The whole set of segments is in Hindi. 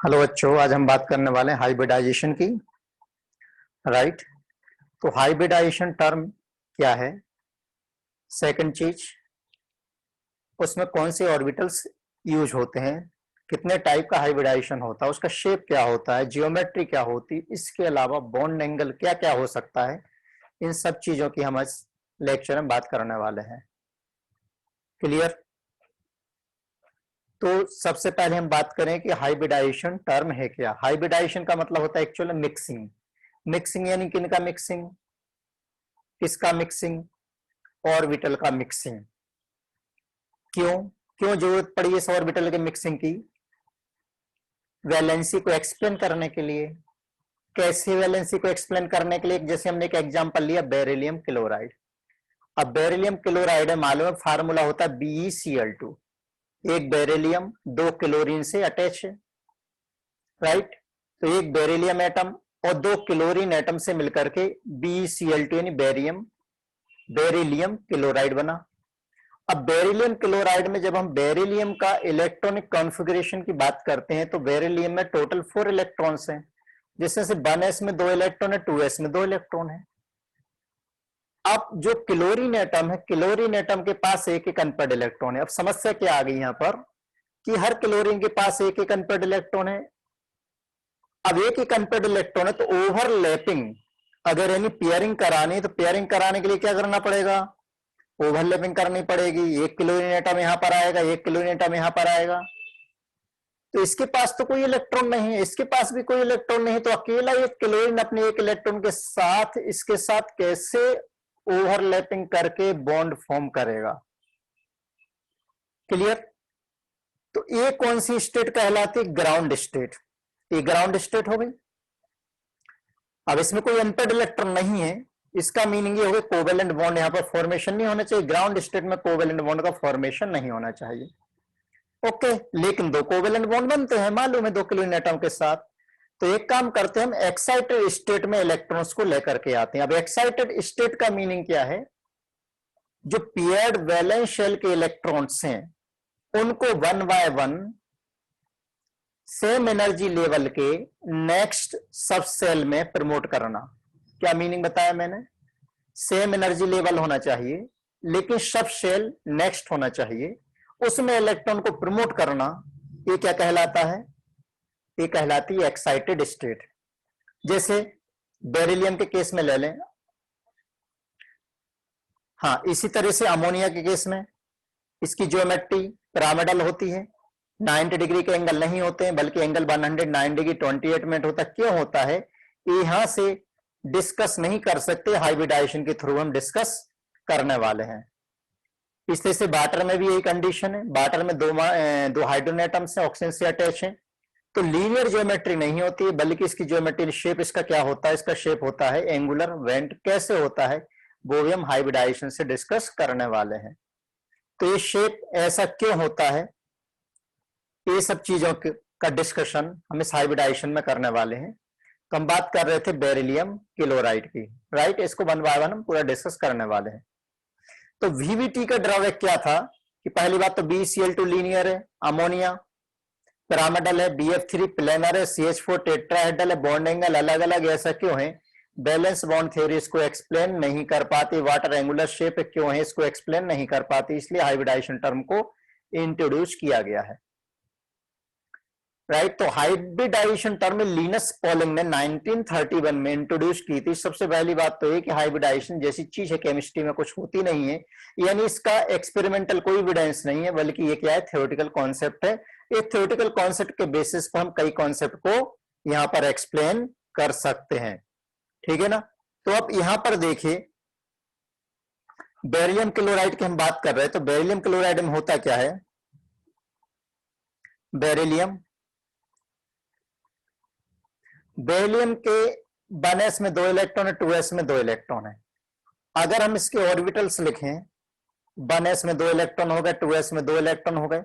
हेलो बच्चों, आज हम बात करने वाले हैं हाइब्रिडाइजेशन की। राइट। तो हाइब्रिडाइजेशन टर्म क्या है? सेकंड चीज, उसमें कौन से ऑर्बिटल्स यूज होते हैं, कितने टाइप का हाइब्रिडाइजेशन होता है, उसका शेप क्या होता है, जियोमेट्री क्या होती है, इसके अलावा बॉन्ड एंगल क्या क्या हो सकता है, इन सब चीजों की हम इस लेक्चर में बात करने वाले हैं। क्लियर? तो सबसे पहले हम बात करें कि हाइब्रिडाइजेशन टर्म है क्या। हाइब्रिडाइजेशन का मतलब होता है एक्चुअली मिक्सिंग। मिक्सिंग यानी किनका मिक्सिंग? किसका मिक्सिंग? ऑर्बिटल का मिक्सिंग। क्यों क्यों जरूरत पड़ी इस ऑर्बिटल के मिक्सिंग की? वैलेंसी को एक्सप्लेन करने के लिए। कैसे वैलेंसी को एक्सप्लेन करने के लिए? जैसे हमने एक एग्जांपल लिया, बेरिलियम क्लोराइड। अब बेरिलियम क्लोराइड है, मालूम है फार्मूला होता है BeCl2। एक बेरिलियम दो क्लोरीन से अटैच है। राइट। तो एक बेरिलियम एटम और दो क्लोरीन एटम से मिलकर के BeCl2 यानी बेरिलियम क्लोराइड बना। अब बेरिलियम क्लोराइड में जब हम बेरिलियम का इलेक्ट्रॉनिक कॉन्फ़िगरेशन की बात करते हैं तो बेरिलियम में टोटल 4 इलेक्ट्रॉन्स हैं, जिसमें से 1s में 2 इलेक्ट्रॉन है, 2s में 2 इलेक्ट्रॉन है। अब जो क्लोरीन एटम है, क्लोरीन एटम के पास एक एक अनपेड इलेक्ट्रॉन है। अब समस्या क्या आ गई यहां पर कि हर क्लोरीन के पास एक एक अनपेड इलेक्ट्रॉन है। अब एक एक अनपेड इलेक्ट्रॉन है तो ओवरलैपिंग अगर यानी पेयरिंग करानी है तो पेयरिंग कराने के लिए क्या करना पड़ेगा? ओवरलैपिंग करनी पड़ेगी। एक क्लोरीन एटम यहां पर आएगा, एक क्लोरीन एटम यहां पर आएगा। तो इसके पास तो कोई इलेक्ट्रॉन नहीं है, इसके पास भी कोई इलेक्ट्रॉन नहीं है, तो अकेला एक क्लोरीन अपने एक इलेक्ट्रॉन के साथ इसके साथ कैसे ओवरलैपिंग करके बॉन्ड फॉर्म करेगा? क्लियर? तो ये कौन सी स्टेट कहलाती है? Ground state. ये ग्राउंड स्टेट हो गई। अब इसमें कोई अनपेड इलेक्ट्रॉन नहीं है, इसका मीनिंग ये हो गया कोवेलेंट बॉन्ड यहां पर फॉर्मेशन नहीं होना चाहिए। ग्राउंड स्टेट में कोवेलेंट बॉन्ड का फॉर्मेशन नहीं होना चाहिए। ओके, लेकिन दो कोवेलेंट बॉन्ड बनते हैं, मालूम है, दो क्लोरीन एटम के साथ। तो एक काम करते हैं, हम एक्साइटेड स्टेट में इलेक्ट्रॉन्स को लेकर के आते हैं। अब एक्साइटेड स्टेट का मीनिंग क्या है? जो पेयर्ड वैलेंस शेल के इलेक्ट्रॉन्स हैं उनको 1 बाय 1 सेम एनर्जी लेवल के नेक्स्ट सब सेल में प्रमोट करना। क्या मीनिंग बताया मैंने? सेम एनर्जी लेवल होना चाहिए लेकिन सब सेल नेक्स्ट होना चाहिए, उसमें इलेक्ट्रॉन को प्रमोट करना। ये क्या कहलाता है? ये कहलाती है एक्साइटेड स्टेट। जैसे बेरिलियम के केस में ले लें, हाँ, इसी तरह से अमोनिया के केस में इसकी ज्योमेट्री पिरामिडल होती है। 90 डिग्री के एंगल नहीं होते हैं, बल्कि एंगल 109 डिग्री 28 मिनट होता है। क्यों होता है यहां से डिस्कस नहीं कर सकते, हाइब्रिडाइजेशन के थ्रू हम डिस्कस करने वाले हैं। इसलिए से वाटर में भी यही कंडीशन है। वाटर में दो हाइड्रोजन एटम्स हैं, ऑक्सीजन से अटैच हैं, तो लीनियर ज्योमेट्री नहीं होती है, बल्कि इसकी ज्योमेट्री शेप इसका क्या होता है? इसका शेप होता है एंगुलर वेंट। कैसे होता है वो भी हम हाइब्रिडाइजेशन से डिस्कस करने वाले हैं। तो ये शेप ऐसा क्यों होता है, ये सब चीजों का डिस्कशन हम इस हाइब्रिडाइजेशन में करने वाले हैं। तो हम बात कर रहे थे बेरिलियम क्लोराइड की। राइट, इसको 1 बाय 1 हम पूरा डिस्कस करने वाले हैं। तो VBT का ड्रॉबैक क्या था कि पहली बात तो BeCl2 लीनियर है, अमोनिया पिरामिडल है, BF3 प्लेनर है, CH4 टेट्राहेड्रल है, बॉन्ड एंगल अलग अलग। ऐसा क्यों है? बैलेंस बॉन्ड थ्योरी इसको एक्सप्लेन नहीं कर पाती। वाटर एंगुलर शेप क्यों है, इसको एक्सप्लेन नहीं कर पाती, इसलिए हाइब्रिडाइजेशन टर्म को इंट्रोड्यूस किया गया है। राइट। तो हाइब्रिडाइजेशन टर्म लिनस पॉलिंग ने 1931 में इंट्रोड्यूस की थी। सबसे पहली बात तो ये कि हाइब्रिडाइजेशन जैसी चीज है केमिस्ट्री में कुछ होती नहीं है, यानी इसका एक्सपेरिमेंटल कोई एविडेंस नहीं है, बल्कि ये क्या है? थ्योरेटिकल कॉन्सेप्ट है। एक थ्योरेटिकल कॉन्सेप्ट के बेसिस पर हम कई कॉन्सेप्ट को यहां पर एक्सप्लेन कर सकते हैं। ठीक है ना? तो अब यहां पर देखिए, बेरिलियम क्लोराइड की हम बात कर रहे हैं, तो बेरिलियम क्लोराइड में होता क्या है? बेरिलियम के 1s में 2 इलेक्ट्रॉन है, 2s में 2 इलेक्ट्रॉन है। अगर हम इसके ऑर्बिटल्स लिखें, 1s में 2 इलेक्ट्रॉन हो गए, 2s में 2 इलेक्ट्रॉन हो गए,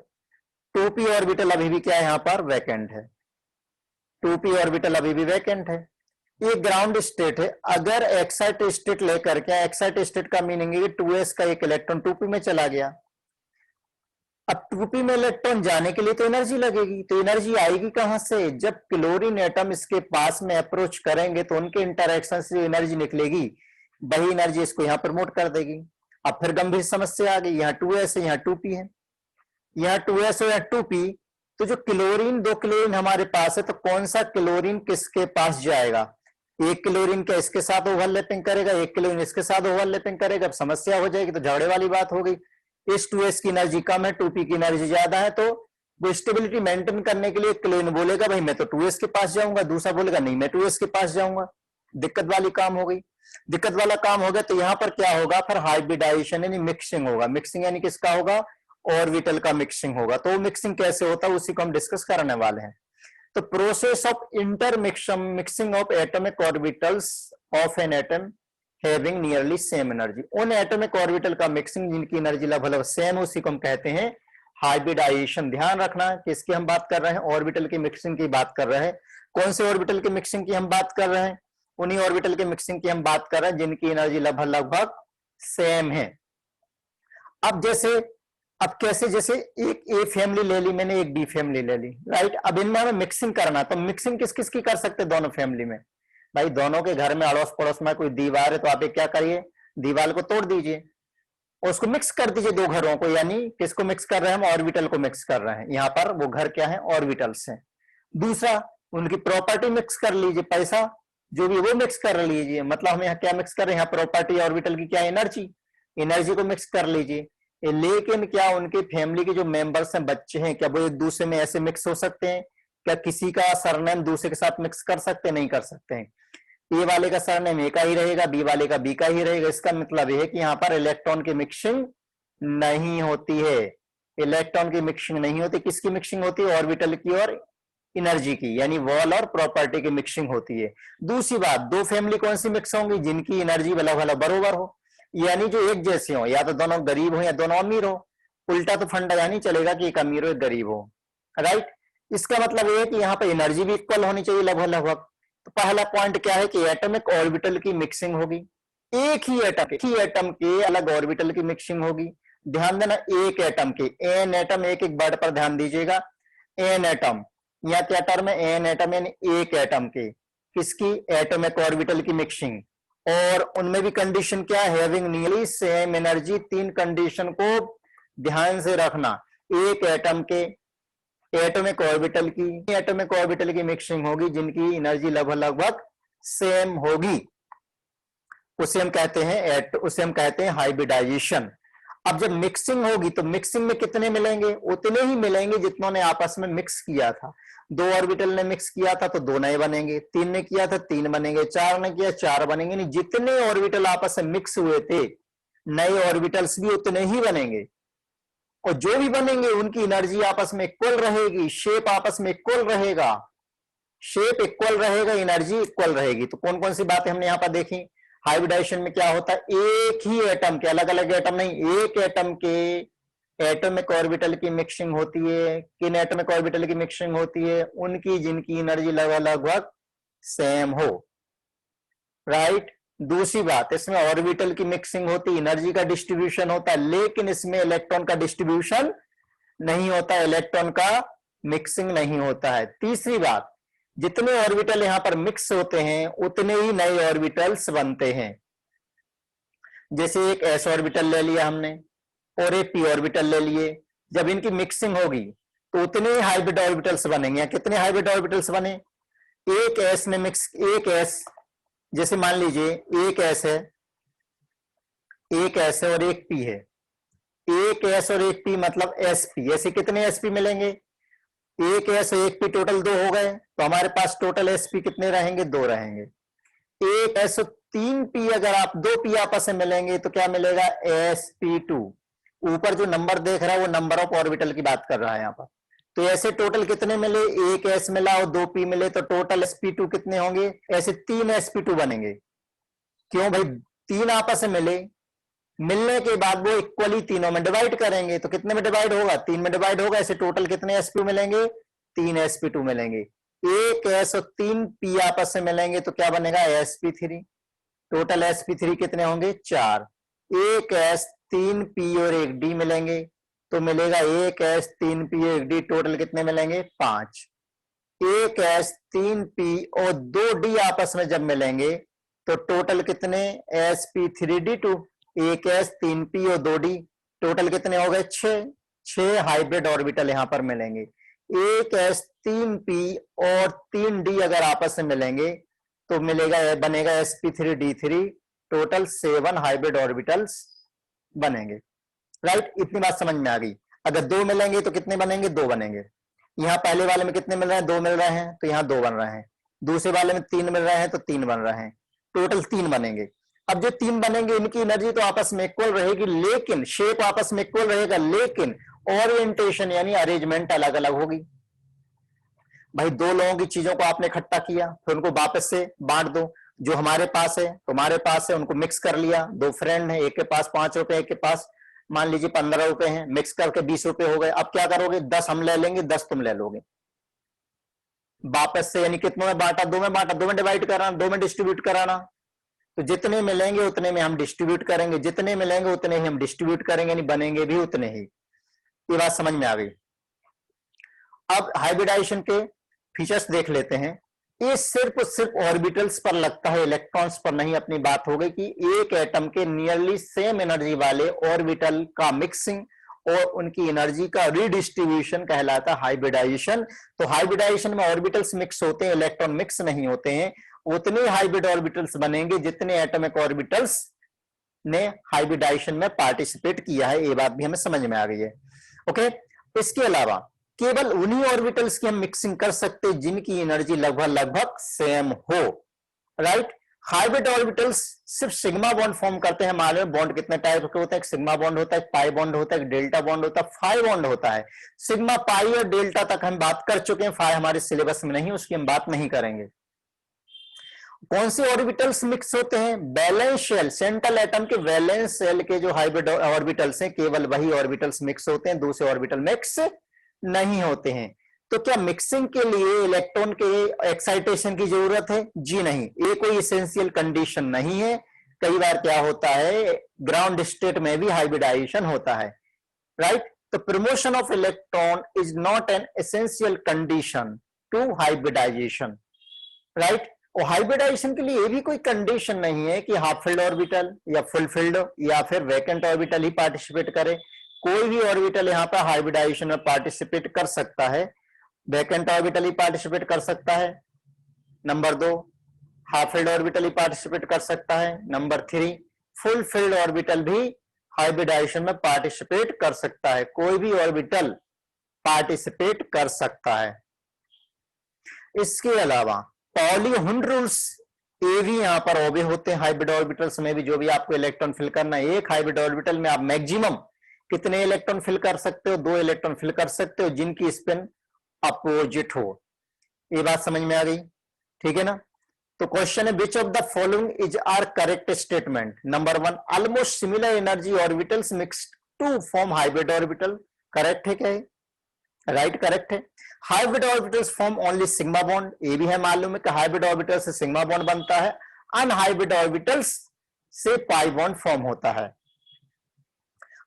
2p ऑर्बिटल अभी भी क्या है? यहां पर वैकेंट है। 2p ऑर्बिटल अभी भी वैकेंट है। ये ग्राउंड स्टेट है। अगर एक्साइटेड स्टेट लेकर के, एक्साइटेड स्टेट का मीनिंग है कि 2s का एक इलेक्ट्रॉन 2p में चला गया, अब 2p में इलेक्ट्रॉन जाने के लिए तो एनर्जी लगेगी, तो एनर्जी आएगी कहां से? जब क्लोरीन एटम इसके पास में अप्रोच करेंगे तो उनके इंटरेक्शन से एनर्जी निकलेगी, वही एनर्जी इसको यहां प्रमोट कर देगी। अब फिर गंभीर समस्या आ गई, यहाँ 2s है, यहाँ 2p है, यहाँ 2s और यहाँ 2p, तो जो क्लोरीन, 2 क्लोरीन हमारे पास है, तो कौन सा क्लोरीन किसके पास जाएगा? एक क्लोरीन क्या इसके साथ ओवरलैपिंग करेगा, एक क्लोरीन इसके साथ ओवरलैपिंग करेगा। अब समस्या हो जाएगी, तो झगड़े वाली बात हो गई। इस 2s की एनर्जी कम है, 2p की एनर्जी ज्यादा है, तो वो स्टेबिलिटी मेंटेन करने के लिए क्लोरीन बोलेगा भाई मैं तो 2s के पास जाऊंगा, दूसरा बोलेगा नहीं मैं 2s के पास जाऊंगा। दिक्कत वाली काम हो गई। दिक्कत वाला काम हो गया, तो यहां पर क्या होगा? फिर हाइब्रिडाइजेशन यानी मिक्सिंग होगा। मिक्सिंग यानी किसका होगा? ऑर्बिटल का मिक्सिंग होगा। तो मिक्सिंग कैसे होता है उसी को हम डिस्कस करने वाले हैं। तो process of mixing of atomic orbitals of an atom having nearly same energy. उन एटॉमिक ऑर्बिटल का मिक्सिंग जिनकी एनर्जी लगभग सेम, उसी को हम कहते हैं हाइब्रिडाइजेशन। ध्यान रखना किसकी हम बात कर रहे हैं? ऑर्बिटल की मिक्सिंग की बात कर रहे हैं। कौन से ऑर्बिटल की मिक्सिंग की हम बात कर रहे हैं? उन्हीं ऑर्बिटल की मिक्सिंग की हम बात कर रहे हैं जिनकी एनर्जी लगभग सेम है। अब कैसे? जैसे एक ए फैमिली ले ली मैंने, एक बी फैमिली ले ली, राइट। अब इनमें हमें मिक्सिंग करना, तो मिक्सिंग किस किस की कर सकते हैं दोनों फैमिली में? भाई दोनों के घर में अड़ोस पड़ोस में कोई दीवार है, तो आप क्या करिए? दीवार को तोड़ दीजिए और उसको मिक्स कर दीजिए दो घरों को। यानी किसको मिक्स कर रहे हैं? हम ऑर्बिटल को मिक्स कर रहे हैं। यहाँ पर वो घर क्या है? ऑर्बिटल्स हैं। दूसरा, उनकी प्रॉपर्टी मिक्स कर लीजिए, पैसा जो भी वो मिक्स कर लीजिए। मतलब हम यहाँ क्या मिक्स कर रहे हैं? यहाँ प्रॉपर्टी ऑर्बिटल की क्या? एनर्जी को मिक्स कर लीजिए। लेकिन क्या उनके फैमिली के जो मेंबर्स हैं, बच्चे हैं, क्या वो एक दूसरे में ऐसे मिक्स हो सकते हैं? क्या किसी का सरनेम दूसरे के साथ मिक्स कर सकते हैं? नहीं कर सकते हैं। ए वाले का सरनेम ए का ही रहेगा, बी वाले का बी का ही रहेगा। इसका मतलब यह है कि यहाँ पर इलेक्ट्रॉन की मिक्सिंग नहीं होती है। इलेक्ट्रॉन की मिक्सिंग नहीं होती। किसकी मिक्सिंग होती है? ऑर्बिटल की और एनर्जी की, यानी वॉल और प्रॉपर्टी की मिक्सिंग होती है। दूसरी बात, दो फैमिली कौन सी मिक्स होंगी? जिनकी एनर्जी भला बरोबर हो, यानी जो एक जैसे हो, या तो दोनों गरीब हो या दोनों अमीर हो। उल्टा तो फंडा यानी चलेगा कि एक अमीर हो एक गरीब हो, राइट। इसका मतलब यह है कि यहाँ पे एनर्जी भी इक्वल होनी चाहिए लगभग। तो पहला पॉइंट क्या है कि एटॉमिक ऑर्बिटल की मिक्सिंग होगी। एक ही एटम के अलग ऑर्बिटल की मिक्सिंग होगी। ध्यान देना, एक एटम के, एन एटम, एक एक वर्ड पर ध्यान दीजिएगा। एन एटम, या क्या टर्म है? एन एटम, यानी एक एटम के किसकी? एटॉमिक ऑर्बिटल की मिक्सिंग। और उनमें भी कंडीशन क्या है? Having nearly same energy. तीन कंडीशन को ध्यान से रखना। एक एटम के एटॉमिक ऑर्बिटल की मिक्सिंग होगी जिनकी एनर्जी लगभग सेम होगी। उसे हम कहते हैं हाइब्रिडाइजेशन। अब जब मिक्सिंग होगी तो मिक्सिंग में कितने मिलेंगे? उतने ही मिलेंगे जितनों ने आपस में मिक्स किया था। दो ऑर्बिटल ने मिक्स किया था तो दो नए बनेंगे, तीन ने किया था तीन बनेंगे, चार ने किया चार बनेंगे। नहीं, जितने ऑर्बिटल आपस में मिक्स हुए थे नए ऑर्बिटल्स भी उतने ही बनेंगे। और जो भी बनेंगे उनकी एनर्जी आपस में इक्वल रहेगी, शेप आपस में इक्वल रहेगा, एनर्जी इक्वल रहेगी। तो कौन कौन सी बातें हमने यहां पर देखी? हाइब्रिडाइजेशन में क्या होता है? एक ही एटम के, अलग अलग एटम नहीं, एक एटम के एटॉमिक ऑर्बिटल की मिक्सिंग होती है। किन एटॉमिक ऑर्बिटल की मिक्सिंग होती है? उनकी जिनकी एनर्जी लगभग सेम हो, राइट। दूसरी बात, इसमें ऑर्बिटल की मिक्सिंग होती है, एनर्जी का डिस्ट्रीब्यूशन होता है, लेकिन इसमें इलेक्ट्रॉन का डिस्ट्रीब्यूशन नहीं होता, इलेक्ट्रॉन का मिक्सिंग नहीं होता है। तीसरी बात, जितने ऑर्बिटल यहां पर मिक्स होते हैं उतने ही नए ऑर्बिटल्स बनते हैं। जैसे एक एस ऑर्बिटल ले लिया हमने और एक पी ऑर्बिटल ले लिए, जब इनकी मिक्सिंग होगी तो उतने ही हाइब्रिड ऑर्बिटल्स बनेंगे। कितने हाइब्रिड ऑर्बिटल्स बने? एक एस ने मिक्स, एक एस, जैसे मान लीजिए एक एस है, और एक पी है। एक एस और एक पी मतलब एसपी। ऐसे कितने एसपी मिलेंगे? एक एस और एक पी, टोटल दो हो गए। तो हमारे पास टोटल एसपी कितने रहेंगे? दो रहेंगे। एक एस और तीन पी, अगर आप दो पी आपस में मिलेंगे तो क्या मिलेगा? sp2। ऊपर जो नंबर देख रहा है वो नंबर ऑफ ऑर्बिटल की बात कर रहा है यहाँ पर। तो ऐसे टोटल कितने मिले? एक एस मिला और दो पी मिले, तो टोटल sp2 कितने होंगे? ऐसे तीन sp2 बनेंगे। क्यों भाई? तीन आपस में मिले, मिलने के बाद वो इक्वली तीनों में डिवाइड करेंगे, तो कितने में डिवाइड होगा? तीन में डिवाइड होगा। ऐसे टोटल कितने sp2 मिलेंगे? तीन sp2 मिलेंगे। एक एस और तीन पी आपस में मिलेंगे तो क्या बनेगा? sp3। टोटल sp3 कितने होंगे? चार। एक एस, तीन पी और एक डी मिलेंगे, तो मिलेगा 1s 3p 1d, टोटल कितने मिलेंगे 5। 1s 3p और 2d आपस में जब मिलेंगे तो टोटल कितने sp3d2, 1s 3p और 2d, टोटल कितने हो गए 6। 6 हाइब्रिड ऑर्बिटल यहां पर मिलेंगे। 1s 3p और 3d अगर आपस में मिलेंगे तो मिलेगा, बनेगा sp3d3, टोटल 7 हाइब्रिड ऑर्बिटल्स बनेंगे। राइट, इतनी बात समझ में आ गई। अगर 2 मिलेंगे तो कितने बनेंगे 2 बनेंगे। यहां पहले वाले में कितने मिल रहे हैं 2 मिल रहे हैं तो यहां 2 बन रहे हैं, दूसरे वाले में 3 मिल रहे हैं तो 3 बन रहे हैं, टोटल 3 बनेंगे। अब जो 3 बनेंगे इनकी एनर्जी तो आपस में इक्वल रहेगी, लेकिन शेप आपस में इक्वल रहेगा, लेकिन ओरिएंटेशन यानी अरेंजमेंट अलग अलग होगी। भाई 2 लोगों की चीजों को आपने इकट्ठा किया, फिर उनको वापस से बांट दो, जो हमारे पास है तुम्हारे पास है, उनको मिक्स कर लिया। 2 फ्रेंड है, एक के पास 5 रुपए, एक के पास मान लीजिए 15 रुपए हैं, मिक्स करके 20 रुपए हो गए। अब क्या करोगे 10 हम ले लेंगे, 10 तुम ले लोगे वापस से, यानी कितनों में बांटा 2 में बांटा, 2 में डिवाइड कराना, 2 में डिस्ट्रीब्यूट कराना। तो जितने मिलेंगे उतने में हम डिस्ट्रीब्यूट करेंगे, जितने मिलेंगे उतने ही हम डिस्ट्रीब्यूट करेंगे, यानी बनेंगे भी उतने ही। ये बात समझ में आ गई। अब हाइब्रिडाइजेशन के फीचर्स देख लेते हैं। ये सिर्फ ऑर्बिटल्स पर लगता है, इलेक्ट्रॉन्स पर नहीं। अपनी बात हो गई कि एक एटम के नियरली सेम एनर्जी वाले ऑर्बिटल का मिक्सिंग और उनकी एनर्जी का रिडिस्ट्रीब्यूशन कहलाता है हाइब्रिडाइजेशन। तो हाइब्रिडाइजेशन में ऑर्बिटल्स मिक्स होते हैं, इलेक्ट्रॉन मिक्स नहीं होते हैं। उतने हाइब्रिड ऑर्बिटल्स बनेंगे जितने एटॉमिक ऑर्बिटल्स ने हाइब्रिडाइजेशन में पार्टिसिपेट किया है। ये बात भी हमें समझ में आ गई है। ओके, इसके अलावा केवल उन्हीं ऑर्बिटल्स की हम मिक्सिंग कर सकते हैं जिनकी एनर्जी लगभग सेम हो। राइट, हाइब्रिड ऑर्बिटल्स सिर्फ सिग्मा बॉन्ड फॉर्म करते हैं। मालूम है बॉन्ड कितने टाइप के होते हैं, सिग्मा बॉन्ड होता है, पाई बॉन्ड होता है, डेल्टा बॉन्ड होता है, फाई बॉन्ड होता है। सिग्मा, पाई और डेल्टा तक हम बात कर चुके हैं, फाई हमारे सिलेबस में नहीं, उसकी हम बात नहीं करेंगे। कौन से ऑर्बिटल्स मिक्स होते हैं, वैलेंस शेल, सेंट्रल एटम के वैलेंस शेल के जो हाइब्रिड ऑर्बिटल्स हैं केवल वही ऑर्बिटल्स मिक्स होते हैं, दूसरे ऑर्बिटल मिक्स नहीं होते हैं। तो क्या मिक्सिंग के लिए इलेक्ट्रॉन के एक्साइटेशन की जरूरत है? जी नहीं, ये कोई एसेंशियल कंडीशन नहीं है। कई बार क्या होता है ग्राउंड स्टेट में भी हाइब्रिडाइजेशन होता है। राइट, तो promotion of electron is not an essential condition to hybridisation. Right, और हाइब्रिडाइजेशन के लिए ये भी कोई कंडीशन नहीं है कि हाफ फिल्ड ऑर्बिटल या फुल फिल्ड या फिर वैकेंट ऑर्बिटल ही पार्टिसिपेट करे। कोई भी ऑर्बिटल यहां पर हाइब्रिडाइजेशन में पार्टिसिपेट कर सकता है। वैकेंट ऑर्बिटल ही पार्टिसिपेट कर सकता है। नंबर 2, हाफ फिल्ड ऑर्बिटल ही पार्टिसिपेट कर सकता है। नंबर 3, फुल फिल्ड ऑर्बिटल भी हाइब्रिडाइजेशन में पार्टिसिपेट कर सकता है। कोई भी ऑर्बिटल पार्टिसिपेट कर सकता है। इसके अलावा पॉली हुंड रूल्स ये भी यहां पर ओबे होते हैं हाइब्रिड ऑर्बिटल्स में भी। जो भी आपको इलेक्ट्रॉन फिल करना है, एक हाइब्रिड ऑर्बिटल में आप मैक्सिमम कितने इलेक्ट्रॉन फिल कर सकते हो? 2 इलेक्ट्रॉन फिल कर सकते हो जिनकी स्पिन अपोजिट हो। ये बात समझ में आ गई, ठीक है ना? तो क्वेश्चन है which of the following is are correct statement. Number 1, almost similar energy orbitals mixed to form hybrid orbital. Correct है क्या है? राइट, करेक्ट है। Hybrid orbitals form only sigma bond, ये भी है मालूम है कि हाइब्रिड ऑर्बिटल से सिग्मा बॉन्ड बनता है। अनहाइब्रिड ऑर्बिटल्स से पाई बॉन्ड फॉर्म होता है।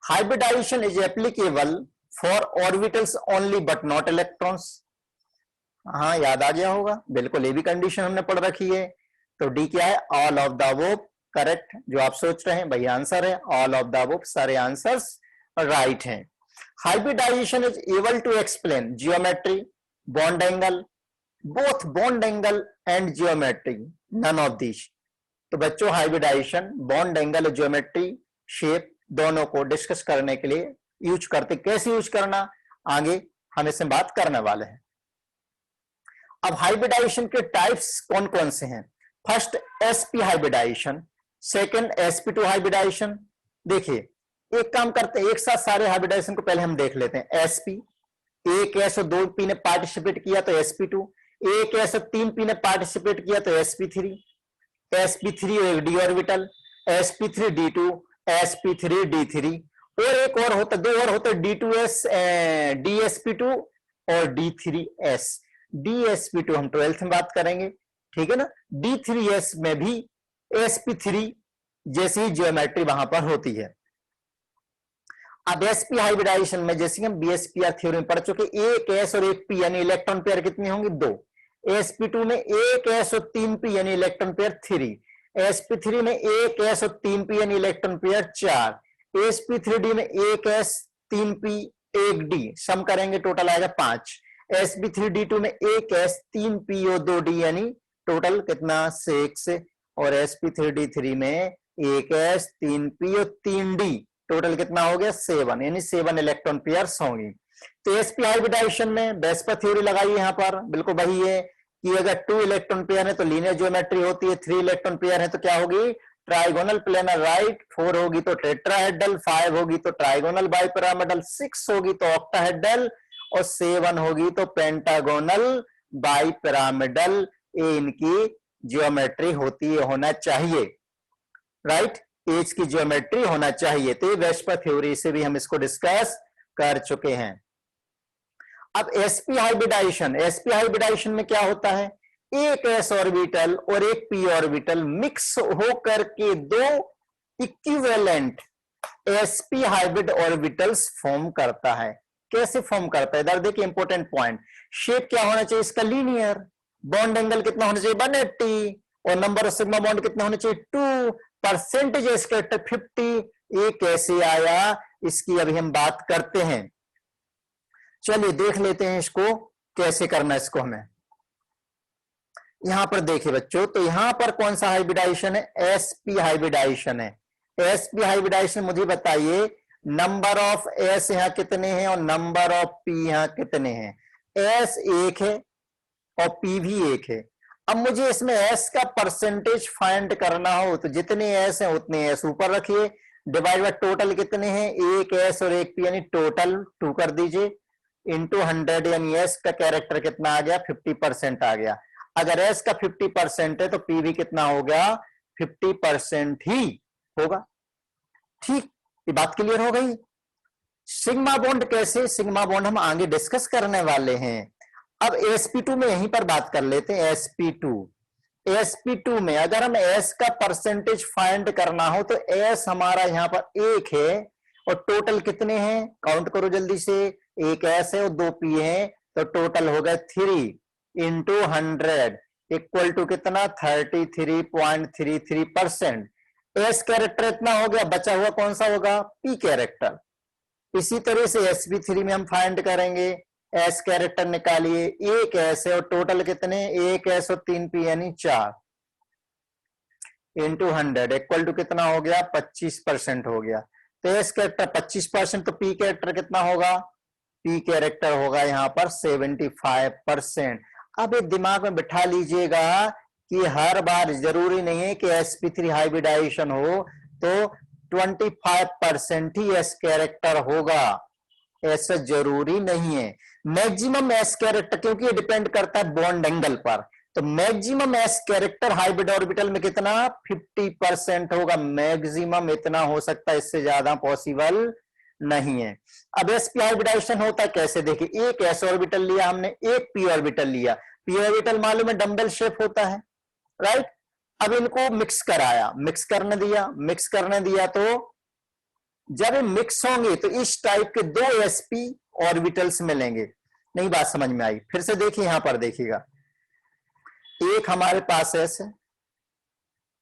Hybridisation is applicable for orbitals only but not electrons. हाँ, याद आ गया होगा, बिल्कुल ये भी कंडीशन हमने पढ़ रखी है। तो डी क्या है? All of the above. Correct, जो आप सोच रहे हैं वही आंसर है, ऑल ऑफ द अबव, सारे आंसर्स राइट हैं। Hybridization is able to explain geometry, bond angle, both bond angle and geometry, none of these। तो बच्चों हाइब्रिडाइजेशन बॉन्ड एंगल और ज्योमेट्री शेप दोनों को डिस्कस करने के लिए यूज करते। कैसे यूज करना आगे हम इसमें बात करने वाले हैं। अब हाइब्रिडाइजेशन के टाइप्स कौन कौन से हैं? First sp hybridisation, second sp2 hybridisation. देखिए एक काम करते हैं, एक साथ सारे हाइब्रिडाइजेशन को पहले हम देख लेते हैं। sp, एक s और 2p ने पार्टिसिपेट किया तो sp2, एक s और 3p ने पार्टिसिपेट किया तो sp3, sp3 और एक d ऑर्बिटल, sp3d2, sp3d3, और एक और होता, 2 और होते d2s, dsp2 और d3s। dsp2 हम 12th में बात करेंगे, ठीक है ना? d3s में भी sp3 जैसी ज्योमेट्री वहां पर होती है। अब sp हाइब्रिडाइजेशन में जैसे हम BSPR थ्योरी में पढ़ चुके, एक s और एक p यानी इलेक्ट्रॉन पेयर कितनी होंगी? 2। sp2 में एक s और 3 p यानी इलेक्ट्रॉन पेयर 3। sp3 में एक s और 3 p यानी इलेक्ट्रॉन पेयर 4। sp3d में एक s 3 p 1 d, सम करेंगे टोटल आएगा 5। sp3d2 में एक s 3 p और 2 d यानी टोटल कितना? 6। और sp3d3 में एक s 3 p और 3 d, टोटल कितना हो गया? 7, यानी 7 इलेक्ट्रॉन पेयर्स होंगी। तो sp हाइब्रिडाइजेशन में बेस्पर थ्योरी लगाई यहां पर, बिल्कुल वही है कि अगर 2 इलेक्ट्रॉन पेयर है तो लीनियर ज्योमेट्री होती है, 3 इलेक्ट्रॉन पेयर है तो क्या होगी? ट्राइगोनल प्लेनर राइट, 4 होगी तो टेट्राहेड्रल, 5 होगी तो ट्राइगोनल बाइपिरामिडल, 6 होगी तो ऑक्टाहेड्रल और 7 होगी तो पेंटागोनल बाइपिरामिडल। ये इनकी ज्योमेट्री होती है, होना चाहिए, राइट, एज की ज्योमेट्री होना चाहिए। तो ये वेस्पर थ्योरी से भी हम इसको डिस्कस कर चुके हैं। अब sp हाइब्रिडाइजेशन में क्या होता है? एक s ऑर्बिटल और एक p ऑर्बिटल मिक्स होकर के 2 equivalent sp hybrid orbitals form करता है। कैसे फॉर्म करता है? इधर देखिए इंपॉर्टेंट पॉइंट, शेप क्या होना चाहिए इसका? लीनियर। बॉन्ड एंगल कितना होना चाहिए? 180। और नंबर ऑफ सिग्मा बॉन्ड कितना होना चाहिए? 2। परसेंटेज इसका 50। ये कैसे आया इसकी अभी हम बात करते हैं। चलिए देख लेते हैं इसको कैसे करना है इसको हमें। यहां पर देखिए बच्चों, तो यहां पर कौन सा हाइब्रिडाइजेशन है? sp हाइब्रिडाइजेशन है। sp हाइब्रिडाइजेशन मुझे बताइए, नंबर ऑफ s यहां कितने हैं और नंबर ऑफ p यहां कितने हैं? s 1 है और p भी 1 है। अब मुझे इसमें s का परसेंटेज फाइंड करना हो तो जितने s हैं उतने s ऊपर रखिए, डिवाइड बाय टोटल कितने हैं? एक s और एक p यानी टोटल 2 कर दीजिए, इंटू 100 यानी s का कैरेक्टर कितना आ गया? 50% आ गया। अगर s का 50% है तो p भी कितना हो गया? 50% ही होगा। ठीक, ये बात क्लियर हो गई। सिग्मा बॉन्ड कैसे? सिग्मा बॉन्ड हम आगे डिस्कस करने वाले हैं। अब sp2 में यहीं पर बात कर लेते हैं। sp2 में अगर हम s का परसेंटेज फाइंड करना हो तो s हमारा यहां पर 1 है और टोटल कितने हैं? काउंट करो जल्दी से, एक s है और 2 p है, तो टोटल हो गया 3 इंटू 100 इक्वल टू कितना? 33.33%। s कैरेक्टर इतना हो गया, बचा हुआ कौन सा होगा? p character. इसी तरह से sp3 में हम फाइंड करेंगे, s कैरेक्टर निकालिए, एक s है और टोटल कितने? एक s और 3 p यानी 4 इंटू 100 इक्वल टू कितना हो गया? 25% हो गया। तो s कैरेक्टर 25%, तो p कैरेक्टर कितना होगा? p कैरेक्टर होगा यहां पर 75%। अब ये दिमाग में बिठा लीजिएगा कि हर बार जरूरी नहीं है कि sp3 हाइब्रिडाइजेशन हो तो 25% ही s कैरेक्टर होगा, ऐसा जरूरी नहीं है। मैक्सिमम s कैरेक्टर, क्योंकि ये डिपेंड करता है बॉन्ड एंगल पर, तो maximum s character hybrid orbital में कितना? 50% होगा। मैक्सिमम इतना हो सकता है, इससे ज्यादा पॉसिबल नहीं है। अब sp हाइब्रिडाइजेशन होता है कैसे? देखिए, एक s ऑर्बिटल लिया हमने, एक p ऑर्बिटल लिया। p ऑर्बिटल मालूम है डंबल शेप होता है, राइट। अब इनको मिक्स कराया, मिक्स करने दिया तो जब ये मिक्स होंगे तो इस टाइप के 2 sp ऑर्बिटल्स मिलेंगे। नहीं बात समझ में आई? फिर से देखिए, यहां पर देखिएगा, एक हमारे पास s है,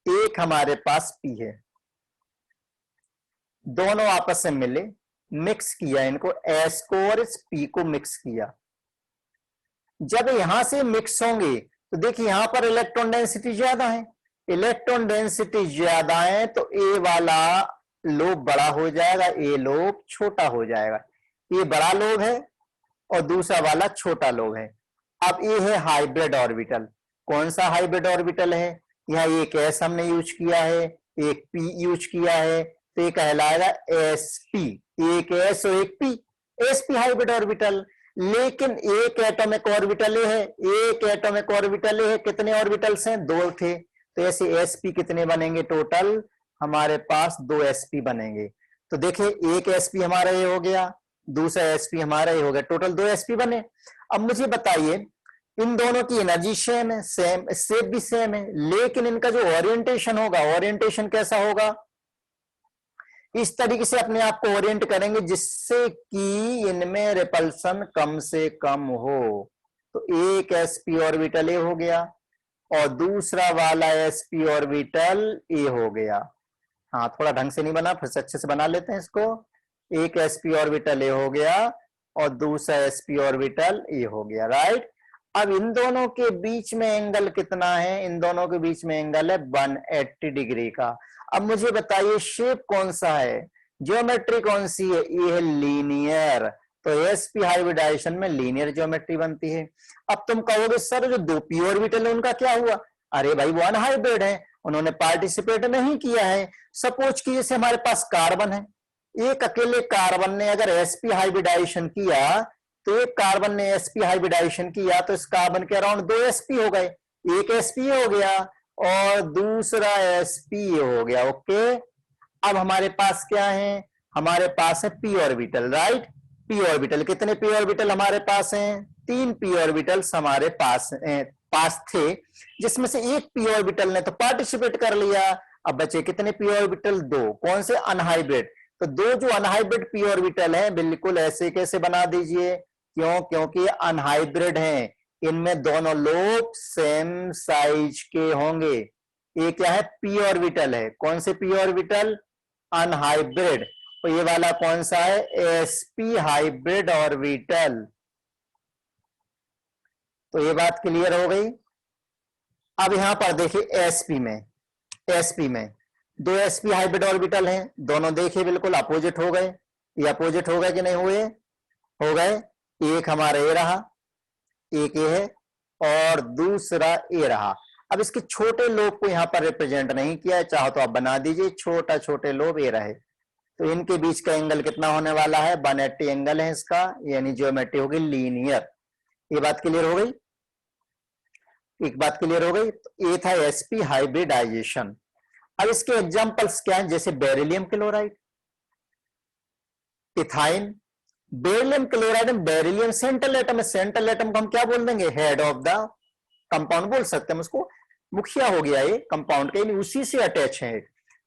एक हमारे पास p है, दोनों आपस में मिले, मिक्स किया इनको, s को और इस p को मिक्स किया। जब यहां से मिक्स होंगे तो देखिए यहां पर इलेक्ट्रॉन डेंसिटी ज्यादा है, इलेक्ट्रॉन डेंसिटी ज्यादा है तो ए वाला लोब बड़ा हो जाएगा, ए लोब छोटा हो जाएगा। ये बड़ा लोब है और दूसरा वाला छोटा लोब है। अब ये है हाइब्रिड ऑर्बिटल। कौन सा हाइब्रिड ऑर्बिटल है? यहाँ एक एस हमने यूज किया है, एक पी यूज किया है, तो ये कहलाएगा एसपी। एक एस और एक पी, एसपी हाइब्रिड ऑर्बिटल। लेकिन एक एटॉमिक ऑर्बिटल है, एक एटॉमिक ऑर्बिटल है, कितने ऑर्बिटल्स हैं? 2 थे, तो ऐसे एसपी कितने बनेंगे? टोटल हमारे पास 2 एसपी बनेंगे। तो देखिए, एक एसपी हमारा ये हो गया, दूसरा एसपी हमारा ये हो गया, टोटल 2 एसपी बने। अब मुझे बताइए, इन दोनों की एनर्जी सेम है, सेम शेप भी सेम है, लेकिन इनका जो ओरिएंटेशन होगा, ओरिएंटेशन कैसा होगा? इस तरीके से अपने आप को ओरिएंट करेंगे जिससे कि इनमें रिपल्सन कम से कम हो। तो एक sp ऑर्बिटल ए हो गया और दूसरा वाला sp ऑर्बिटल ए हो गया। हाँ, थोड़ा ढंग से नहीं बना, फिर से अच्छे से बना लेते हैं इसको। एक sp ऑर्बिटल ए हो गया और दूसरा sp ऑर्बिटल ए हो गया, राइट। अब इन दोनों के बीच में एंगल कितना है? इन दोनों के बीच में एंगल है 180 डिग्री का। अब मुझे बताइए शेप कौन सा है, ज्योमेट्री कौन सी है? ये है लीनियर। तो sp हाइब्रिडाइजेशन में लीनियर ज्योमेट्री बनती है। अब तुम कहोगे सर जो दो p ऑर्बिटल है उनका क्या हुआ? अरे भाई वो अनहाइब्रिड है, उन्होंने पार्टिसिपेट नहीं किया है। सपोज की जैसे हमारे पास कार्बन है, एक अकेले कार्बन ने अगर sp हाइब्रिडाइजेशन किया तो एक कार्बन ने sp हाइब्रिडाइजेशन किया तो इस कार्बन के अराउंड 2 sp हो गए, एक sp हो गया और दूसरा sp हो गया। ओके, अब हमारे पास क्या है? हमारे पास है p orbital, right. p orbital, कितने p ऑर्बिटल हमारे पास हैं? 3 p ऑर्बिटल्स हमारे पास थे, जिसमें से एक p ऑर्बिटल ने तो पार्टिसिपेट कर लिया। अब बचे कितने p ऑर्बिटल? 2। कौन से? अनहाइब्रिड। तो दो जो अनहाइब्रिड p ऑर्बिटल हैं बिल्कुल ऐसे कैसे बना दीजिए, क्यों? क्योंकि अनहाइब्रिड हैं, इनमें दोनों लोब सेम साइज के होंगे। ये क्या है? p ऑर्बिटल है। कौन से p ऑर्बिटल? अनहाइब्रिड। तो ये वाला कौन सा है? sp hybrid orbital. तो ये बात क्लियर हो गई। अब यहां पर देखिए sp में दो sp हाइब्रिड ऑर्बिटल हैं, दोनों देखिए बिल्कुल अपोजिट हो गए। ये अपोजिट हो गए कि नहीं हुए? हो गए। एक हमारा ए रहा, एक ए है और दूसरा ए रहा। अब इसके छोटे लोब को यहां पर रिप्रेजेंट नहीं किया है, चाहो तो आप बना दीजिए, छोटा छोटे लोब ए रहे। तो इनके बीच का एंगल कितना होने वाला है? 180 एंगल है इसका, यानी ज्योमेट्री होगी लीनियर। ये बात क्लियर हो गई? एक बात क्लियर हो गई। तो ये था sp हाइब्रिडाइजेशन। अब इसके एग्जांपल्स क्या हैं? जैसे beryllium chloride, ethyne. Beryllium chloride में बेरिलियम सेंट्रल एटम है, सेंट्रल एटम को हम क्या बोल देंगे? हेड ऑफ द कंपाउंड बोल सकते हैं उसको, मुखिया हो गया ये कंपाउंड का, उसी से अटैच है।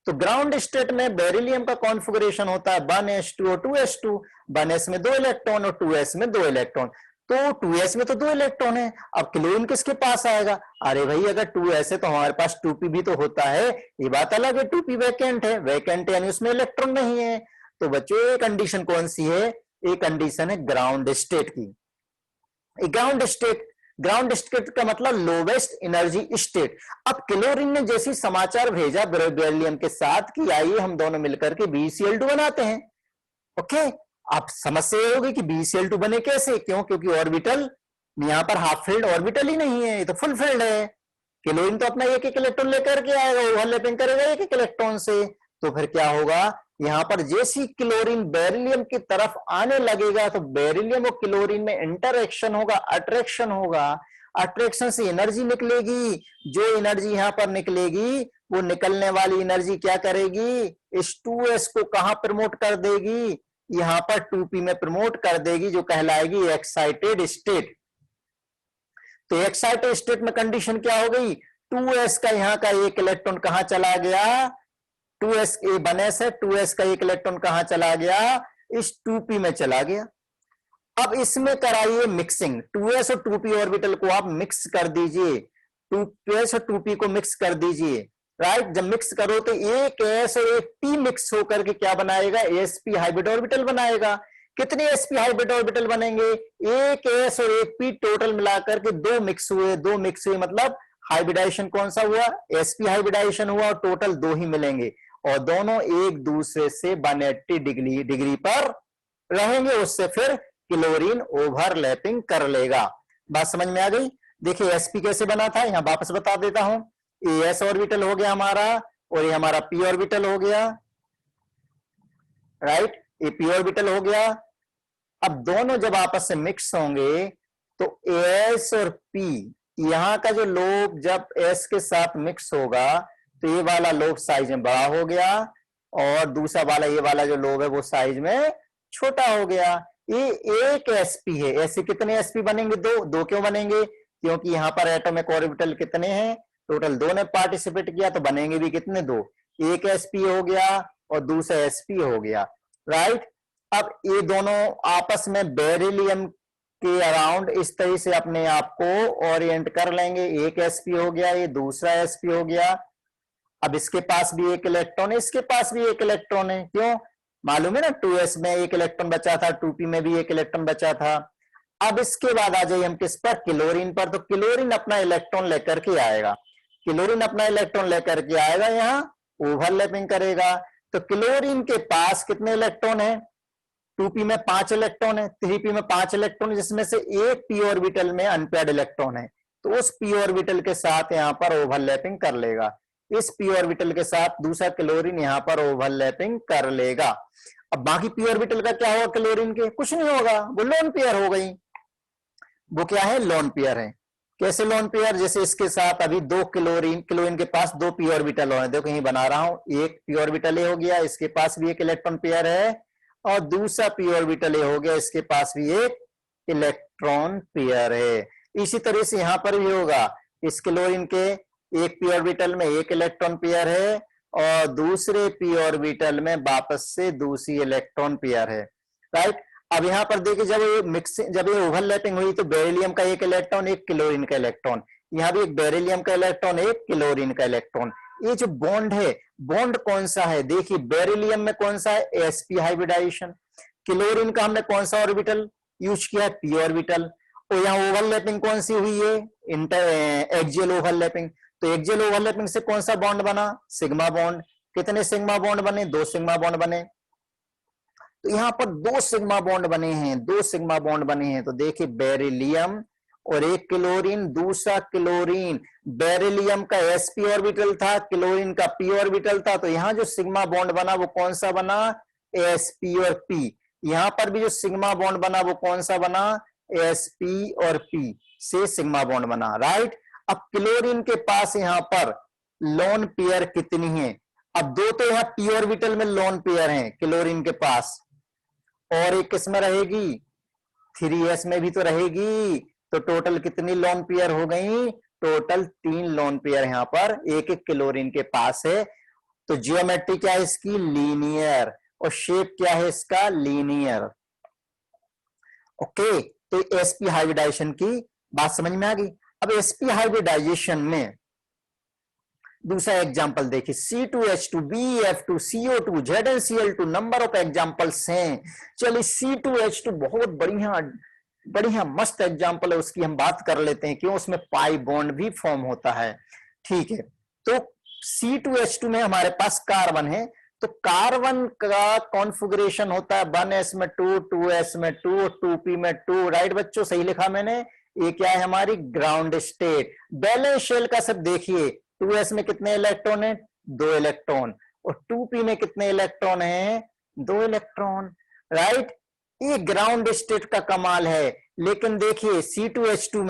तो ग्राउंड स्टेट में बेरिलियम का कॉन्फ़िगरेशन होता है 1s2 और 2s2। 1s में 2 इलेक्ट्रॉन और 2s में 2 इलेक्ट्रॉन। तो 2s में तो 2 इलेक्ट्रॉन है, अब क्लोरीन किसके पास आएगा? अरे भाई अगर 2s है तो हमारे पास 2p भी तो होता है, ये बात अलग है। 2p वैकेंट है, वैकेंट यानी उसमें इलेक्ट्रॉन नहीं है। तो बच्चों ये कंडीशन कौन सी है? ये कंडीशन है ग्राउंड स्टेट की। ग्राउंड स्टेट का मतलब लोवेस्ट एनर्जी स्टेट। अब क्लोरीन ने जैसी समाचार भेजा बेरिलियम के साथ कि आइए हम दोनों मिलकर के BeCl2 बनाते हैं। ओके, आप समस्या होगी कि BeCl2 बने कैसे? क्यों? क्योंकि ऑर्बिटल यहां पर हाफ फिल्ड ऑर्बिटल ही नहीं है, ये तो फुल फिल्ड है। क्लोरीन तो अपना एक एक इलेक्ट्रॉन लेकर के आएगा, ओवरलैपिंग करेगा एक एक इलेक्ट्रॉन से। तो फिर क्या होगा? यहां पर जैसी क्लोरीन बेरिलियम की तरफ आने लगेगा तो बेरिलियम और क्लोरीन में इंटरएक्शन होगा, अट्रैक्शन होगा। अट्रैक्शन से एनर्जी निकलेगी, जो एनर्जी यहां पर निकलेगी वो निकलने वाली एनर्जी क्या करेगी? इस 2s को कहां प्रमोट कर देगी? यहां पर 2p में प्रमोट कर देगी, जो कहलाएगी एक्साइटेड स्टेट। तो एक्साइटेड स्टेट में कंडीशन क्या हो गई? 2s का यहां का एक इलेक्ट्रॉन कहां चला गया? 2s 1s है, 2s का एक इलेक्ट्रॉन कहां चला गया? इस 2p में चला गया। अब इसमें कराइए मिक्सिंग, 2s और 2p ऑर्बिटल को आप मिक्स कर दीजिए, 2s और 2p को मिक्स कर दीजिए, राइट। जब मिक्स करो तो एक s और एक p मिक्स होकर के क्या बनाएगा? sp हाइब्रिड ऑर्बिटल बनाएगा। कितने sp हाइब्रिड ऑर्बिटल बनेंगे? एक s और एक p टोटल मिलाकर के 2 मिक्स हुए, 2 मिक्स हुए मतलब हाइब्रिडाइजेशन कौन सा हुआ? sp हाइब्रिडाइजेशन हुआ और टोटल 2 ही मिलेंगे और दोनों एक दूसरे से 180 डिग्री पर रहेंगे, उससे फिर क्लोरीन ओवरलैपिंग कर लेगा। बात समझ में आ गई? देखिए sp कैसे बना था, यहां वापस बता देता हूं। as ऑर्बिटल हो गया हमारा और ये हमारा p ऑर्बिटल हो गया, राइट। ये p ऑर्बिटल हो गया। अब दोनों जब आपस में मिक्स होंगे तो s और p, यहां का जो लोब जब s के साथ मिक्स होगा तो ये वाला लोब साइज में बड़ा हो गया और दूसरा वाला ये वाला जो लोब है वो साइज में छोटा हो गया। ये एक sp है। ऐसे कितने sp बनेंगे? 2। 2 क्यों बनेंगे? क्योंकि यहां पर एटॉमिक ऑर्बिटल कितने हैं? टोटल 2 ने पार्टिसिपेट किया तो बनेंगे भी कितने? 2। एक sp हो गया और दूसरा sp हो गया, राइट। अब ये दोनों आपस में बेरिलियम के अराउंड इस तरह से अपने आप को ओरिएंट कर लेंगे। एक sp हो गया, ये दूसरा sp हो गया। अब इसके पास भी एक इलेक्ट्रॉन है, इसके पास भी एक इलेक्ट्रॉन है, क्यों मालूम है ना, 2s में एक इलेक्ट्रॉन बचा था, 2p में भी एक इलेक्ट्रॉन बचा था। अब इसके बाद आ जाइए हम किस पर, क्लोरीन पर। तो क्लोरीन अपना इलेक्ट्रॉन लेकर के आएगा, क्लोरीन अपना इलेक्ट्रॉन लेकर के आएगा, यहां ओवरलैपिंग करेगा। तो क्लोरीन के पास कितने इलेक्ट्रॉन है, 2p में 5 इलेक्ट्रॉन है, 3p में 5 इलेक्ट्रॉन है, जिसमें से एक p ऑर्बिटल में अनपेयर्ड इलेक्ट्रॉन है। तो उस p ऑर्बिटल के साथ यहां पर ओवरलैपिंग कर लेगा, इस p ऑर्बिटल के साथ दूसरा क्लोरीन यहां पर ओवरलैपिंग कर लेगा। अब बाकी p ऑर्बिटल का क्या होगा, क्लोरीन के कुछ नहीं होगा, वो लोन पेयर हो गई। वो क्या है, लोन पेयर है। कैसे लोन पेयर, जैसे इसके साथ अभी दो क्लोरीन के पास दो p ऑर्बिटल हो, देखो यही बना रहा हूं, एक p ऑर्बिटल हो गया, इसके पास भी एक इलेक्ट्रॉन पेयर है, और दूसरा p ऑर्बिटल हो गया, इसके पास भी एक इलेक्ट्रॉन पेयर है। इसी तरह से यहां पर भी होगा, इस क्लोरीन के एक p ऑर्बिटल में एक इलेक्ट्रॉन पेयर है, और दूसरे p ऑर्बिटल में वापस से दूसरी इलेक्ट्रॉन पेयर है, राइट। अब यहां पर देखिए, जब ये ओवरलैपिंग हुई तो बेरिलियम का एक इलेक्ट्रॉन, एक क्लोरीन का इलेक्ट्रॉन, यहां भी एक बेरिलियम का इलेक्ट्रॉन, एक क्लोरीन का इलेक्ट्रॉन। ये जो बॉन्ड है, बॉन्ड कौन सा है, देखिए बेरिलियम में कौन सा है, sp हाइब्रिडाइजेशन। क्लोरीन का हमने कौन सा ऑर्बिटल यूज किया है, p ऑर्बिटल। और यहाँ ओवरलैपिंग कौन सी हुई है, एक्सियल ओवरलैपिंग। तो एक्सियल ओवरलैपिंग से कौन सा बॉन्ड बना, सिग्मा बॉन्ड। कितने सिग्मा बॉन्ड बने, 2 सिग्मा बॉन्ड बने। तो यहां पर 2 सिग्मा बॉन्ड बने हैं, 2 सिग्मा बॉन्ड बने हैं। तो देखिए बेरिलियम और एक क्लोरीन, दूसरा क्लोरीन, बेरिलियम का sp ऑर्बिटल था, क्लोरीन का p ऑर्बिटल था। तो यहां जो सिग्मा बॉन्ड बना वो कौन सा बना, sp और p। यहां पर भी जो सिग्मा बॉन्ड बना वो कौन सा बना, sp और p से सिग्मा बॉन्ड बना, राइट। अब क्लोरीन के पास यहां पर लोन पेयर कितनी है, अब दो तो यहां p ऑर्बिटल में लोन पेयर हैं क्लोरीन के पास, और एक किसमें रहेगी, 3s में भी तो रहेगी। तो टोटल कितनी लोन पेयर हो गई, टोटल 3 लोन पेयर यहां पर एक एक क्लोरीन के पास है। तो जियोमेट्री क्या है इसकी, लीनियर, और शेप क्या है इसका, लीनियर। ओके, तो sp हाइब्रिडाइजेशन की बात समझ में आ गई। अब sp हाइब्रिडाइजेशन में दूसरा एग्जांपल देखिए, C2H2 BeF2 CO2 ZnCl2, number of examples हैं। चलिए C2H2 बहुत बढ़िया बढ़िया मस्त एग्जांपल है, उसकी हम बात कर लेते हैं, क्यों, उसमें पाई बॉन्ड भी फॉर्म होता है, ठीक है। तो C2H2 में हमारे पास कार्बन है, तो कार्बन का कॉन्फ़िगरेशन होता है 1s में 2, 2s में 2, 2p में 2, राइट बच्चों, सही लिखा मैंने। ये क्या है, हमारी ग्राउंड स्टेट। बैलेंस शेल का सब देखिए, 2s में कितने इलेक्ट्रॉन है, 2 इलेक्ट्रॉन, और 2p में कितने इलेक्ट्रॉन है, 2 इलेक्ट्रॉन, राइट। ये ग्राउंड स्टेट का कमाल है। लेकिन देखिए C2H2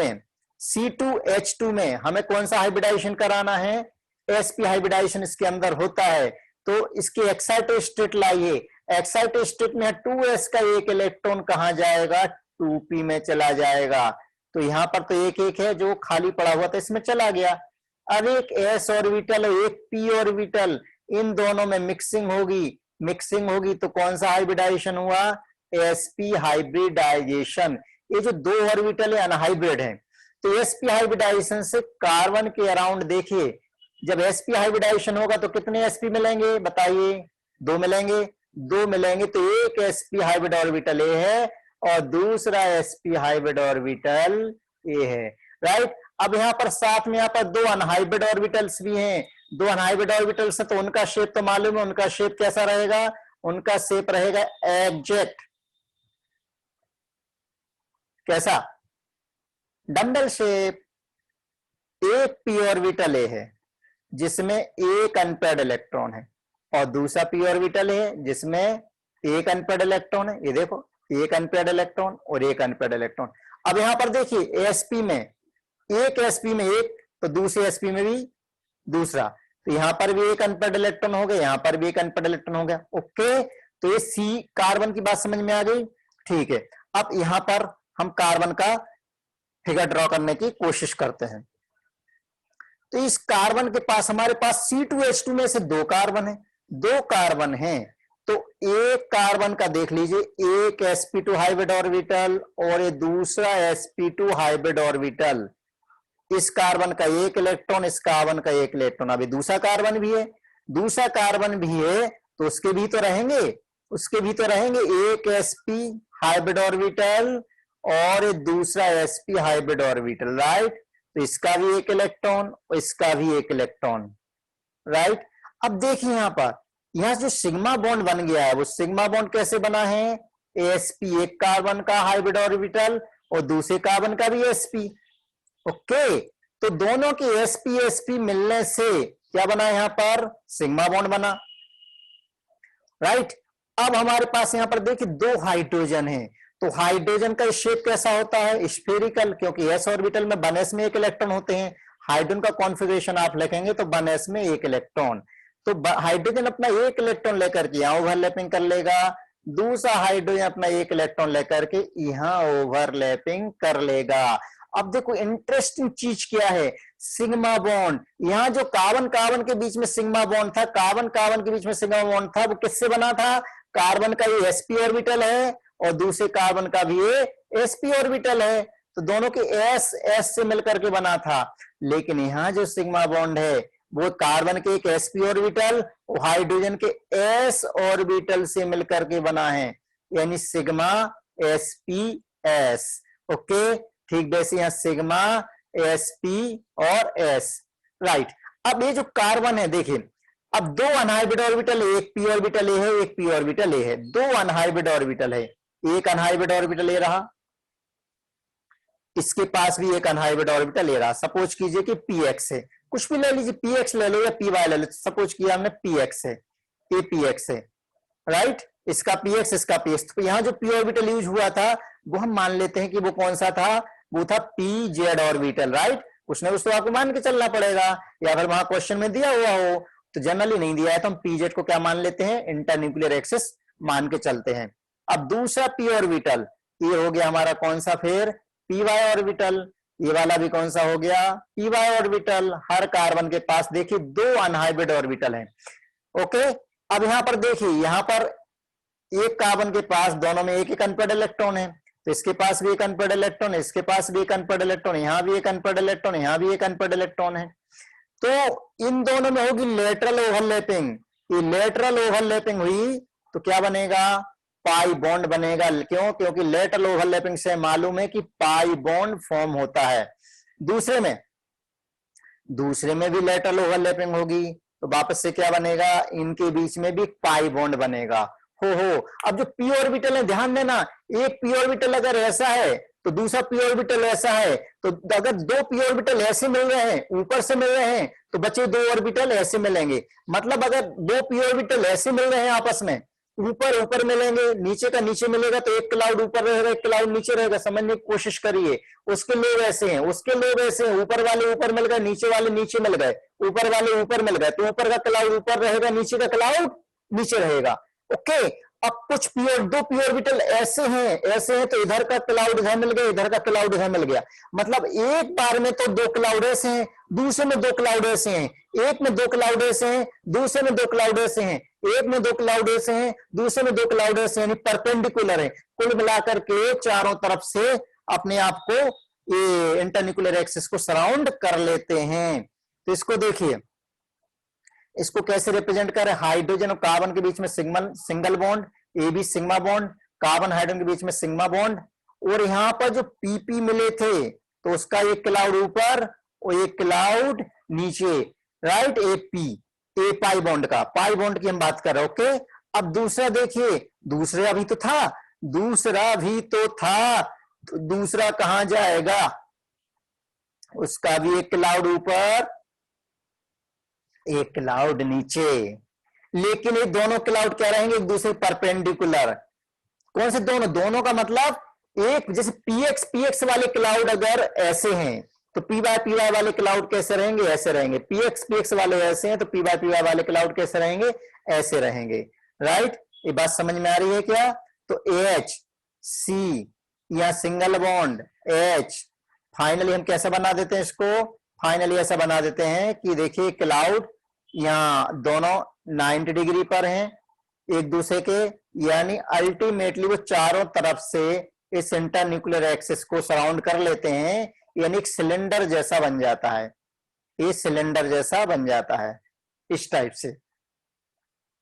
में हमें कौन सा हाइब्रिडाइजेशन कराना है, sp हाइब्रिडाइजेशन इसके अंदर होता है। तो इसके एक्साइटेड स्टेट लाइए, एक्साइटेड स्टेट में 2s का एक इलेक्ट्रॉन कहां जाएगा, 2p में चला जाएगा। तो यहां पर तो एक एक है जो खाली पड़ा हुआ था, इसमें चला गया। अब एक s ऑर्बिटल और एक p ऑर्बिटल, इन दोनों में मिक्सिंग होगी तो कौन सा हाइब्रिडाइजेशन हुआ, sp हाइब्रिडाइजेशन। ये जो दो ऑर्बिटल है अनहाइब्रिड है, तो sp हाइब्रिडाइजेशन से कार्बन के अराउंड देखिए, जब sp हाइब्रिडाइजेशन होगा तो कितने sp मिलेंगे बताइए, 2 मिलेंगे, 2 मिलेंगे। तो एक sp हाइब्रिड ऑर्बिटल ए है और दूसरा sp हाइब्रिड ऑर्बिटल ए है, राइट। अब यहां पर साथ में यहां पर 2 अनहाइब्रिड ऑर्बिटल्स भी हैं, 2 अनहाइब्रिड ऑर्बिटल्स है, तो उनका शेप तो मालूम है, उनका शेप कैसा रहेगा, उनका शेप रहेगा एग्जैक्ट, कैसा, डंबल शेप। एक p ऑर्बिटल ए है जिसमें एक अनपेयर्ड इलेक्ट्रॉन है, और दूसरा p ऑर्बिटल है जिसमें एक अनपेयर्ड इलेक्ट्रॉन है। ये देखो, एक अनपेयर्ड इलेक्ट्रॉन और एक अनपेयर्ड इलेक्ट्रॉन। अब यहां पर देखिए sp में एक, sp में एक, तो दूसरे sp में भी दूसरा, तो यहां पर भी एक अनपेयर्ड इलेक्ट्रॉन हो गया, यहां पर भी एक अनपेयर्ड इलेक्ट्रॉन हो गया। ओके, तो ये सी कार्बन की बात समझ में आ गई, ठीक है। अब यहां पर हम कार्बन का फिगर ड्रॉ करने की कोशिश करते हैं। तो इस कार्बन के पास, हमारे पास C2H2 में से 2 कार्बन है, दो कार्बन हैं, तो एक कार्बन का देख लीजिए, एक sp2 हाइब्रिड ऑर्बिटल और ये दूसरा sp2 हाइब्रिड ऑर्बिटल। इस कार्बन का एक इलेक्ट्रॉन, इस कार्बन का एक इलेक्ट्रॉन। अभी दूसरा कार्बन भी है, दूसरा कार्बन भी है, तो उसके भी तो रहेंगे, उसके भी तो रहेंगे एक sp हाइब्रिड ऑर्बिटल और ये दूसरा sp हाइब्रिड ऑर्बिटल, राइट। तो इसका भी एक इलेक्ट्रॉन, इसका भी एक इलेक्ट्रॉन, राइट। अब देखिए यहां पर, यहां जो सिग्मा बॉन्ड बन गया है, वो सिग्मा बॉन्ड कैसे बना है, sp एक कार्बन का हाइब्रिड ऑर्बिटल और दूसरे कार्बन का भी sp। ओके, तो दोनों की sp sp मिलने से क्या बना यहां पर, सिग्मा बॉन्ड बना, राइट। अब हमारे पास यहां पर देखिए दो हाइड्रोजन है, तो हाइड्रोजन का शेप कैसा होता है, स्फेरिकल, क्योंकि s ऑर्बिटल में 1s में एक इलेक्ट्रॉन होते हैं। हाइड्रोजन का कॉन्फ़िगरेशन आप लिखेंगे तो 1s में एक इलेक्ट्रॉन, तो हाइड्रोजन अपना एक इलेक्ट्रॉन लेकर के यहां ओवरलैपिंग कर लेगा, दूसरा हाइड्रोजन अपना एक इलेक्ट्रॉन लेकर के यहां ओवरलैपिंग कर लेगा। अब देखो इंटरेस्टिंग चीज क्या है, सिग्मा बॉन्ड, यहां जो कार्बन कार्बन के बीच में सिग्मा बॉन्ड था, कार्बन कार्बन के बीच में सिग्मा बॉन्ड था, वो किससे बना था, कार्बन का ये sp ऑर्बिटल है और दूसरे कार्बन का भी ये sp ऑर्बिटल है, तो दोनों के s से मिलकर के बना था। लेकिन यहां जो सिग्मा बॉन्ड है वो कार्बन के एक sp ऑर्बिटल और हाइड्रोजन के s ऑर्बिटल से मिलकर के बना है, यानी सिग्मा sps। ओके, ठीक, वैसे यहां सिग्मा sp और s, राइट। अब ये जो कार्बन है देखिए, अब दो अनहाइब्रिड ऑर्बिटल है, एक p ऑर्बिटल ए है, एक p ऑर्बिटल ए है, दो अनहाइब्रिड ऑर्बिटल है, एक अनहाइब्रिड ऑर्बिटल ए रहा, इसके पास भी एक अनहाइब्रिड ऑर्बिटल ले रहा। सपोज कीजिए कि px है, कुछ भी ले लीजिए, px ले लो या py ले लो, सपोज किया हमने px है, ये px है, राइट, इसका px इसका px। तो यहां जो p ऑर्बिटल यूज हुआ था वो हम मान लेते हैं कि वो कौन सा था, वो था pz ऑर्बिटल, राइट। कुछ ना कुछ तो आपको मान के चलना पड़ेगा, या अगर वहां क्वेश्चन में दिया हुआ हो, तो जनरली नहीं दिया है तो हम pz को क्या मान लेते हैं, इंटरन्यूक्लियर एक्सिस मान के चलते हैं। अब दूसरा p ऑर्बिटल, ये हो गया हमारा कौन सा, फिर py ऑर्बिटल, ये वाला भी कौन सा हो गया, py ऑर्बिटल। हर कार्बन के पास देखिए दो अनहाइब्रिड ऑर्बिटल हैं। ओके, अब यहां पर देखिए, यहां पर एक कार्बन के पास दोनों में एक एक अनपेड इलेक्ट्रॉन है, तो इसके पास भी एक अनपेड इलेक्ट्रॉन है, इसके पास भी एक अनपेड इलेक्ट्रॉन, यहां भी एक अनपेड इलेक्ट्रॉन, यहां भी एक अनपेड इलेक्ट्रॉन है। तो इन दोनों में होगी लेटरल ओवरलैपिंग, ये लेटरल ओवरलैपिंग हुई तो क्या बनेगा, पाई बॉन्ड बनेगा। क्यों, क्योंकि लेटरल ओवरलैपिंग से मालूम है कि पाई बॉन्ड फॉर्म होता है। दूसरे में भी लेटरल ओवरलैपिंग होगी, तो वापस से क्या बनेगा, इनके बीच में भी पाई बॉन्ड बनेगा। हो अब जो p ऑर्बिटल है, ध्यान देना, एक p ऑर्बिटल अगर ऐसा है तो दूसरा p ऑर्बिटल ऐसा है, तो अगर दो p ऑर्बिटल ऐसे मिल रहे हैं, ऊपर से मिल रहे हैं, तो बचे दो ऑर्बिटल ऐसे मिलेंगे। मतलब अगर दो p ऑर्बिटल ऐसे मिल रहे हैं आपस में, ऊपर ऊपर मिलेंगे, नीचे का नीचे मिलेगा, तो एक क्लाउड ऊपर रहेगा, एक क्लाउड नीचे रहेगा, समझने की कोशिश करिए। उसके लोग ऐसे हैं, उसके लोग ऐसे हैं, ऊपर वाले ऊपर मिल गए, नीचे वाले नीचे मिल गए, ऊपर वाले ऊपर मिल गए, तो ऊपर का क्लाउड ऊपर रहेगा, नीचे का क्लाउड नीचे रहेगा। ओके, अब कुछ दो p ऑर्बिटल ऐसे हैं, तो इधर का क्लाउड इधर मिल गया, इधर का क्लाउड इधर मिल गया। मतलब एक बार में तो दो क्लाउड ऐसे हैं, दूसरे में दो क्लाउड ऐसे हैं, एक में दो क्लाउड ऐसे हैं, दूसरे में दो क्लाउड ऐसे हैं, एक में दो क्लाउड ऐसे हैं, दूसरे में दो क्लाउड ऐसे हैं, परपेंडिकुलर है। कुल मिलाकर के चारों तरफ से अपने आप को ये इंटरन्यूक्लियर एक्सिस को सराउंड कर लेते हैं। तो इसको देखिए, इसको कैसे रिप्रेजेंट करें, हाइड्रोजन और कार्बन के बीच में single bond, A B sigma bond, carbon hydrogen के बीच में सिग्मा बॉन्ड, और यहां पर जो पीपी मिले थे तो उसका एक क्लाउड ऊपर और एक क्लाउड नीचे, राइट, एपी, ए पाई बॉन्ड का, पाई बॉन्ड की हम बात कर रहे हैं। ओके, अब दूसरा देखिए, दूसरा भी तो था, तो दूसरा कहां जाएगा, उसका भी एक क्लाउड ऊपर एक क्लाउड नीचे, लेकिन ये दोनों क्लाउड क्या रहेंगे, एक दूसरे परपेंडिकुलर। कौन से दोनों का मतलब, एक जैसे पीएक्स वाले क्लाउड अगर ऐसे हैं तो पी वाई वाले क्लाउड कैसे रहेंगे, ऐसे रहेंगे। पीएक्स वाले ऐसे हैं तो पी वाई वाले क्लाउड कैसे रहेंगे, ऐसे रहेंगे, राइट। ये बात समझ में आ रही है क्या। तो एच सी या सिंगल बॉन्ड एच, फाइनली हम कैसा बना देते हैं इसको, फाइनली ऐसा बना देते हैं कि देखिए क्लाउड यहाँ दोनों 90 डिग्री पर हैं एक दूसरे के, यानी अल्टीमेटली वो चारों तरफ से इस इंटरन्यूक्लियर एक्सिस को सराउंड कर लेते हैं, यानी एक सिलेंडर जैसा बन जाता है, ये सिलेंडर जैसा बन जाता है इस टाइप से।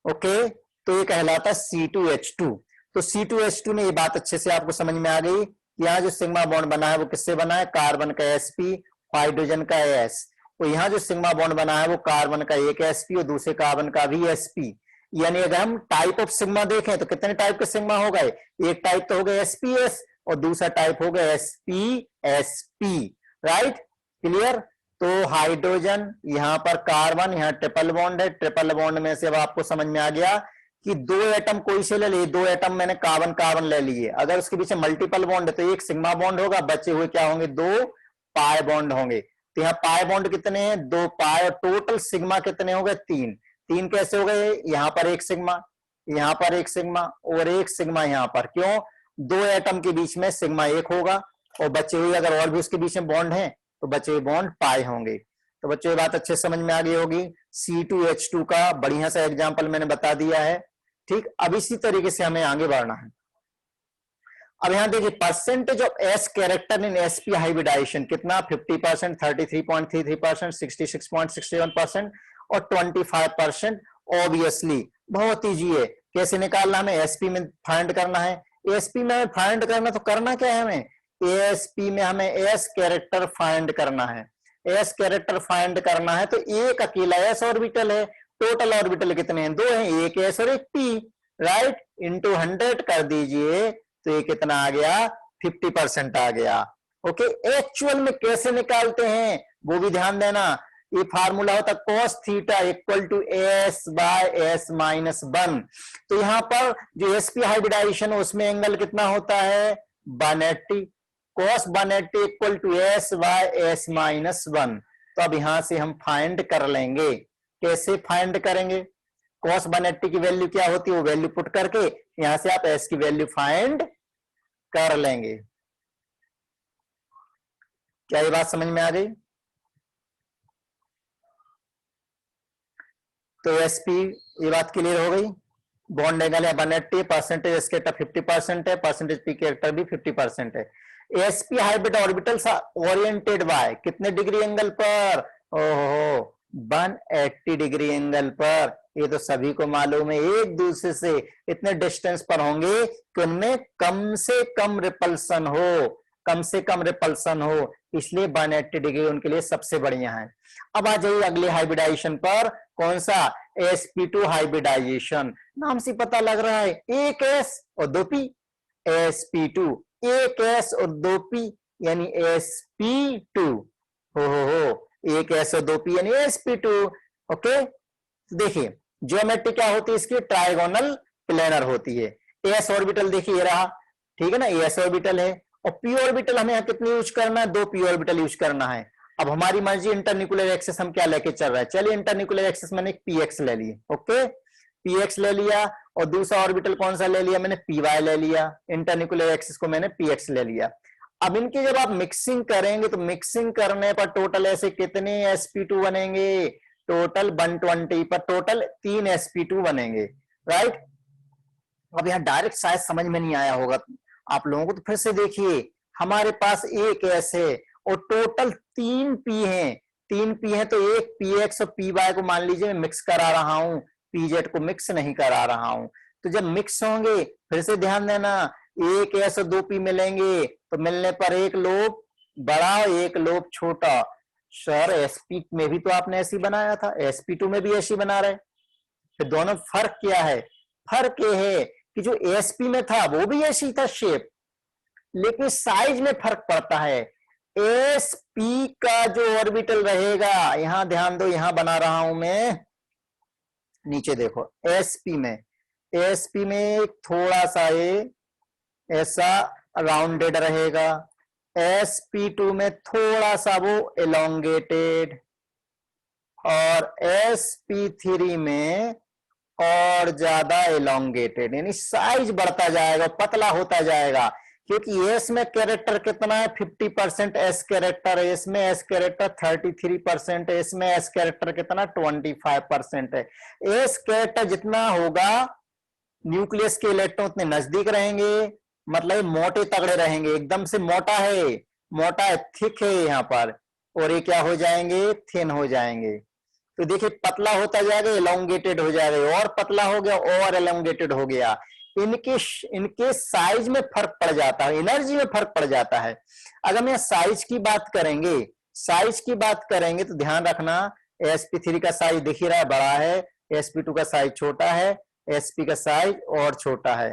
ओके, तो ये कहलाता है C2H2। तो C2H2 में ये बात अच्छे से आपको समझ में आ गई कि यहाँ जो सिग्मा बॉन्ड बना है वो किससे बना है, कार्बन का sp, हाइड्रोजन का s। तो यहाँ जो सिग्मा बॉन्ड बना है वो कार्बन का एक sp और दूसरे कार्बन का भी sp। यानी अगर हम टाइप ऑफ सिग्मा देखें तो कितने टाइप के सिग्मा हो गए, एक टाइप तो हो गया sps और दूसरा टाइप हो गया sp, राइट, क्लियर। तो हाइड्रोजन, यहाँ पर कार्बन, यहाँ ट्रिपल बॉन्ड है, ट्रिपल बॉन्ड में से अब आपको समझ में आ गया कि दो एटम कोई से ले लिए, दो एटम मैंने कार्बन कार्बन ले लिए, अगर उसके पीछे मल्टीपल बॉन्ड है तो एक सिग्मा बॉन्ड होगा, बचे हुए क्या होंगे, दो पाई बॉन्ड होंगे। तो यहाँ पाई बॉन्ड कितने हैं, दो पाई, और टोटल सिग्मा कितने हो गए, तीन। तीन कैसे हो गए, यहाँ पर एक सिग्मा, यहाँ पर एक सिग्मा और एक सिग्मा यहाँ पर, क्यों, दो एटम के बीच में सिग्मा एक होगा और बचे हुए अगर और भी उसके बीच में बॉन्ड है तो बचे हुए बॉन्ड पाई होंगे। तो बच्चों ये बात अच्छे समझ में आ गई होगी। C2H2 का बढ़िया सा एग्जाम्पल मैंने बता दिया है, ठीक। अब इसी तरीके से हमें आगे बढ़ना है। अब यहां देखिए percentage of S character in sp hybridisation कितना, 50%, 33.33%, 66.67% और 25%। ऑब्वियसली बहुत ईजी है, कैसे निकालना, हमें sp में फाइंड करना है। sp में हमें फाइंड करना, तो करना क्या है हमें, sp में हमें s कैरेक्टर फाइंड करना है। s कैरेक्टर फाइंड करना है तो एक अकेला s ऑर्बिटल है, टोटल ऑर्बिटल कितने हैं, दो हैं, एक s और एक p, राइट, इंटू 100 कर दीजिए तो ये कितना आ गया, 50% आ गया। ओके, एक्चुअल में कैसे निकालते हैं वो भी ध्यान देना। ये फार्मूला होता cos theta equal to s by s minus 1। तो यहां पर जो sp हाइब्रिडाइजेशन है उसमें एंगल कितना होता है, 180, cos 180 equal to s by s minus 1। तो अब यहां से हम फाइंड कर लेंगे, कैसे फाइंड करेंगे, cos 180 की वैल्यू क्या होती है वो वैल्यू पुट करके यहां से आप s की वैल्यू फाइंड कर लेंगे। क्या ये बात समझ में आ गई। तो sp ये बात क्लियर हो गई। बॉन्ड एंगल है 180, परसेंटेज इसके 50% है, परसेंटेज p कैरेक्टर भी 50% है। sp hybrid orbitals oriented by कितने डिग्री एंगल पर, ओहो 180 डिग्री एंगल पर। ये तो सभी को मालूम है, एक दूसरे से इतने डिस्टेंस पर होंगे कि उनमें कम से कम रिपल्सन हो, कम से कम रिपल्सन हो, इसलिए 180 डिग्री उनके लिए सबसे बढ़िया है। अब आ जाइए अगले हाइब्रिडाइजेशन पर, कौन सा, sp2 हाइब्रिडाइजेशन। नाम से पता लग रहा है, एक s और दो p, sp2 एक s और दो p यानी sp2, हो एक s और दो p यानी sp2। ओके, देखिए ज्योमेट्री क्या होती है इसकी, ट्राइगोनल प्लेनर होती है। s ऑर्बिटल देखिए ये रहा, ठीक है ना, s ऑर्बिटल है, और p ऑर्बिटल हमें यहाँ कितनी यूज करना है, दो p ऑर्बिटल यूज करना है। अब हमारी मर्जी इंटरन्यूक्लियर एक्सिस हम क्या लेके चल रहा है, चलिए इंटरन्यूक्लियर एक्सिस मैंने px ले लिए, ओके px ले लिया, और दूसरा ऑर्बिटल कौन सा ले लिया मैंने, py ले लिया, इंटरन्यूक्लियर एक्सिस को मैंने px ले लिया। अब इनकी जब आप मिक्सिंग करेंगे तो मिक्सिंग करने पर टोटल ऐसे कितने sp2 बनेंगे, टोटल 120 पर टोटल 3 sp2 बनेंगे, राइट। अब यहां डायरेक्ट शायद समझ में नहीं आया होगा आप लोगों को, तो फिर से देखिए, हमारे पास एक s है और टोटल 3 p हैं, 3 p हैं, तो एक px और py को मान लीजिए मैं मिक्स करा रहा हूं, pz को मिक्स नहीं करा रहा हूं। तो जब मिक्स होंगे, फिर से ध्यान देना, एक s और दो p मिलेंगे तो मिलने पर एक लोब बड़ा एक लोब छोटा। सर sp में भी तो आपने ऐसी बनाया था, sp2 में भी ऐसी बना रहे, फिर दोनों फर्क क्या है, फर्क ये है कि जो sp में था वो भी ऐसी था शेप, लेकिन साइज में फर्क पड़ता है। sp का जो ऑर्बिटल रहेगा, यहां ध्यान दो, यहां बना रहा हूं मैं, नीचे देखो, sp में थोड़ा सा ये ऐसा राउंडेड रहेगा, sp2 में थोड़ा सा वो एलोंगेटेड, और sp3 में और ज्यादा एलोंगेटेड, यानी साइज बढ़ता जाएगा, पतला होता जाएगा, क्योंकि एस में कैरेक्टर कितना है 50%, एस कैरेक्टर, एस में एस कैरेक्टर 33%, एस में एस कैरेक्टर कितना 25% है। एस कैरेक्टर जितना होगा न्यूक्लियस के इलेक्ट्रॉन उतने नजदीक रहेंगे, मतलब मोटे तगड़े रहेंगे, एकदम से मोटा है, मोटा है, थिक है यहाँ पर, और ये क्या हो जाएंगे, थिन हो जाएंगे। तो देखिए पतला होता जाएगा, एलोंगेटेड हो जाएगा, और पतला हो गया और एलोंगेटेड हो गया। इनके साइज में फर्क पड़ जाता है, एनर्जी में फर्क पड़ जाता है। अगर मैं साइज की बात करेंगे, साइज की बात करेंगे तो ध्यान रखना, sp3 का साइज दिख ही रहा है बड़ा है, sp2 का साइज छोटा है, sp का साइज और छोटा है।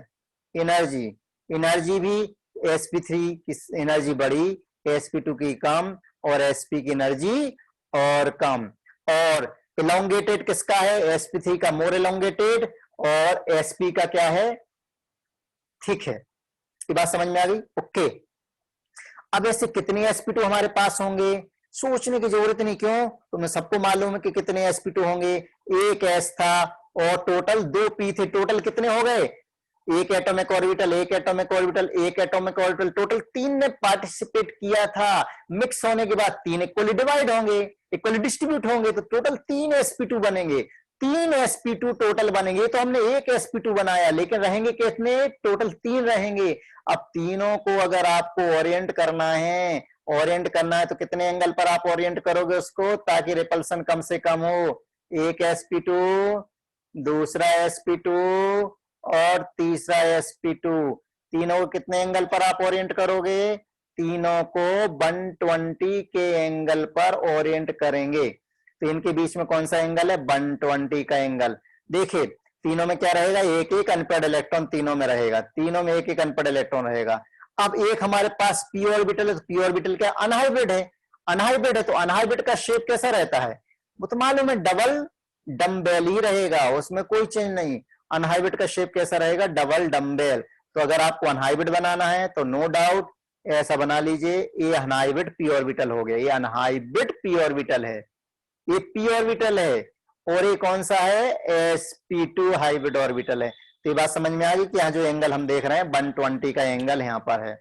एनर्जी, एनर्जी भी sp3 की एनर्जी बड़ी, sp2 की कम, और sp की एनर्जी और कम। और इलोंगेटेड किसका है, sp3 का मोर इलोंगेटेड, और sp का क्या है, ठीक है। ये बात समझ में आ गई, ओके। अब ऐसे कितने sp2 हमारे पास होंगे, सोचने की जरूरत नहीं, क्यों, तुम्हें सबको मालूम है कि कितने sp2 होंगे। एक s था और टोटल 2 p थे, टोटल कितने हो गए, एक एटॉमिक ऑर्बिटल, एक एटॉमिक ऑर्बिटल, एक एटॉमिक ऑर्बिटल, टोटल 3 ने पार्टिसिपेट किया था। मिक्स होने के बाद 3 इक्वली डिवाइड होंगे, इक्वली डिस्ट्रीब्यूट होंगे, तो टोटल 3 sp2 बनेंगे, 3 sp2 टोटल बनेंगे। तो हमने एक sp2 बनाया, लेकिन रहेंगे कितने, टोटल 3 रहेंगे। अब तीनों को अगर आपको ओरिएंट करना है, ओरिएंट करना है तो कितने एंगल पर आप ओरिएंट करोगे उसको, ताकि रिपल्सन कम से कम हो। एक sp2, दूसरा sp2 और तीसरा sp2, तीनों को कितने एंगल पर आप ओरिएंट करोगे, तीनों को 120 के एंगल पर ओरिएंट करेंगे। तो इनके बीच में कौन सा एंगल है, 120 का एंगल। देखिए तीनों में क्या रहेगा, एक एक अनपेड इलेक्ट्रॉन तीनों में रहेगा, तीनों में एक एक अनपेड इलेक्ट्रॉन रहेगा। अब एक हमारे पास पी ऑर्बिटल है, तो पी ऑर्बिटल क्या अनहाइब्रिड है, अनहाइब्रिड है, तो अनहाइब्रिड का शेप कैसा रहता है, वो तो मालूम है, डबल डम्बेल ही रहेगा, उसमें कोई चेंज नहीं। अनहाइब्रिड का शेप कैसा रहेगा, डबल डम्बेल। तो अगर आपको अनहाइब्रिड बनाना है तो नो डाउट ऐसा बना लीजिए, ये अनहाइब्रिड पी ऑर्बिटल हो गया, ये अनहाइब्रिड पी ऑर्बिटल है, ये पी ऑर्बिटल है, और ये कौन सा है, sp2 हाइब्रिड ऑर्बिटल है। तो ये बात समझ में आ गई कि यहाँ जो एंगल हम देख रहे हैं 120 का एंगल यहाँ पर है।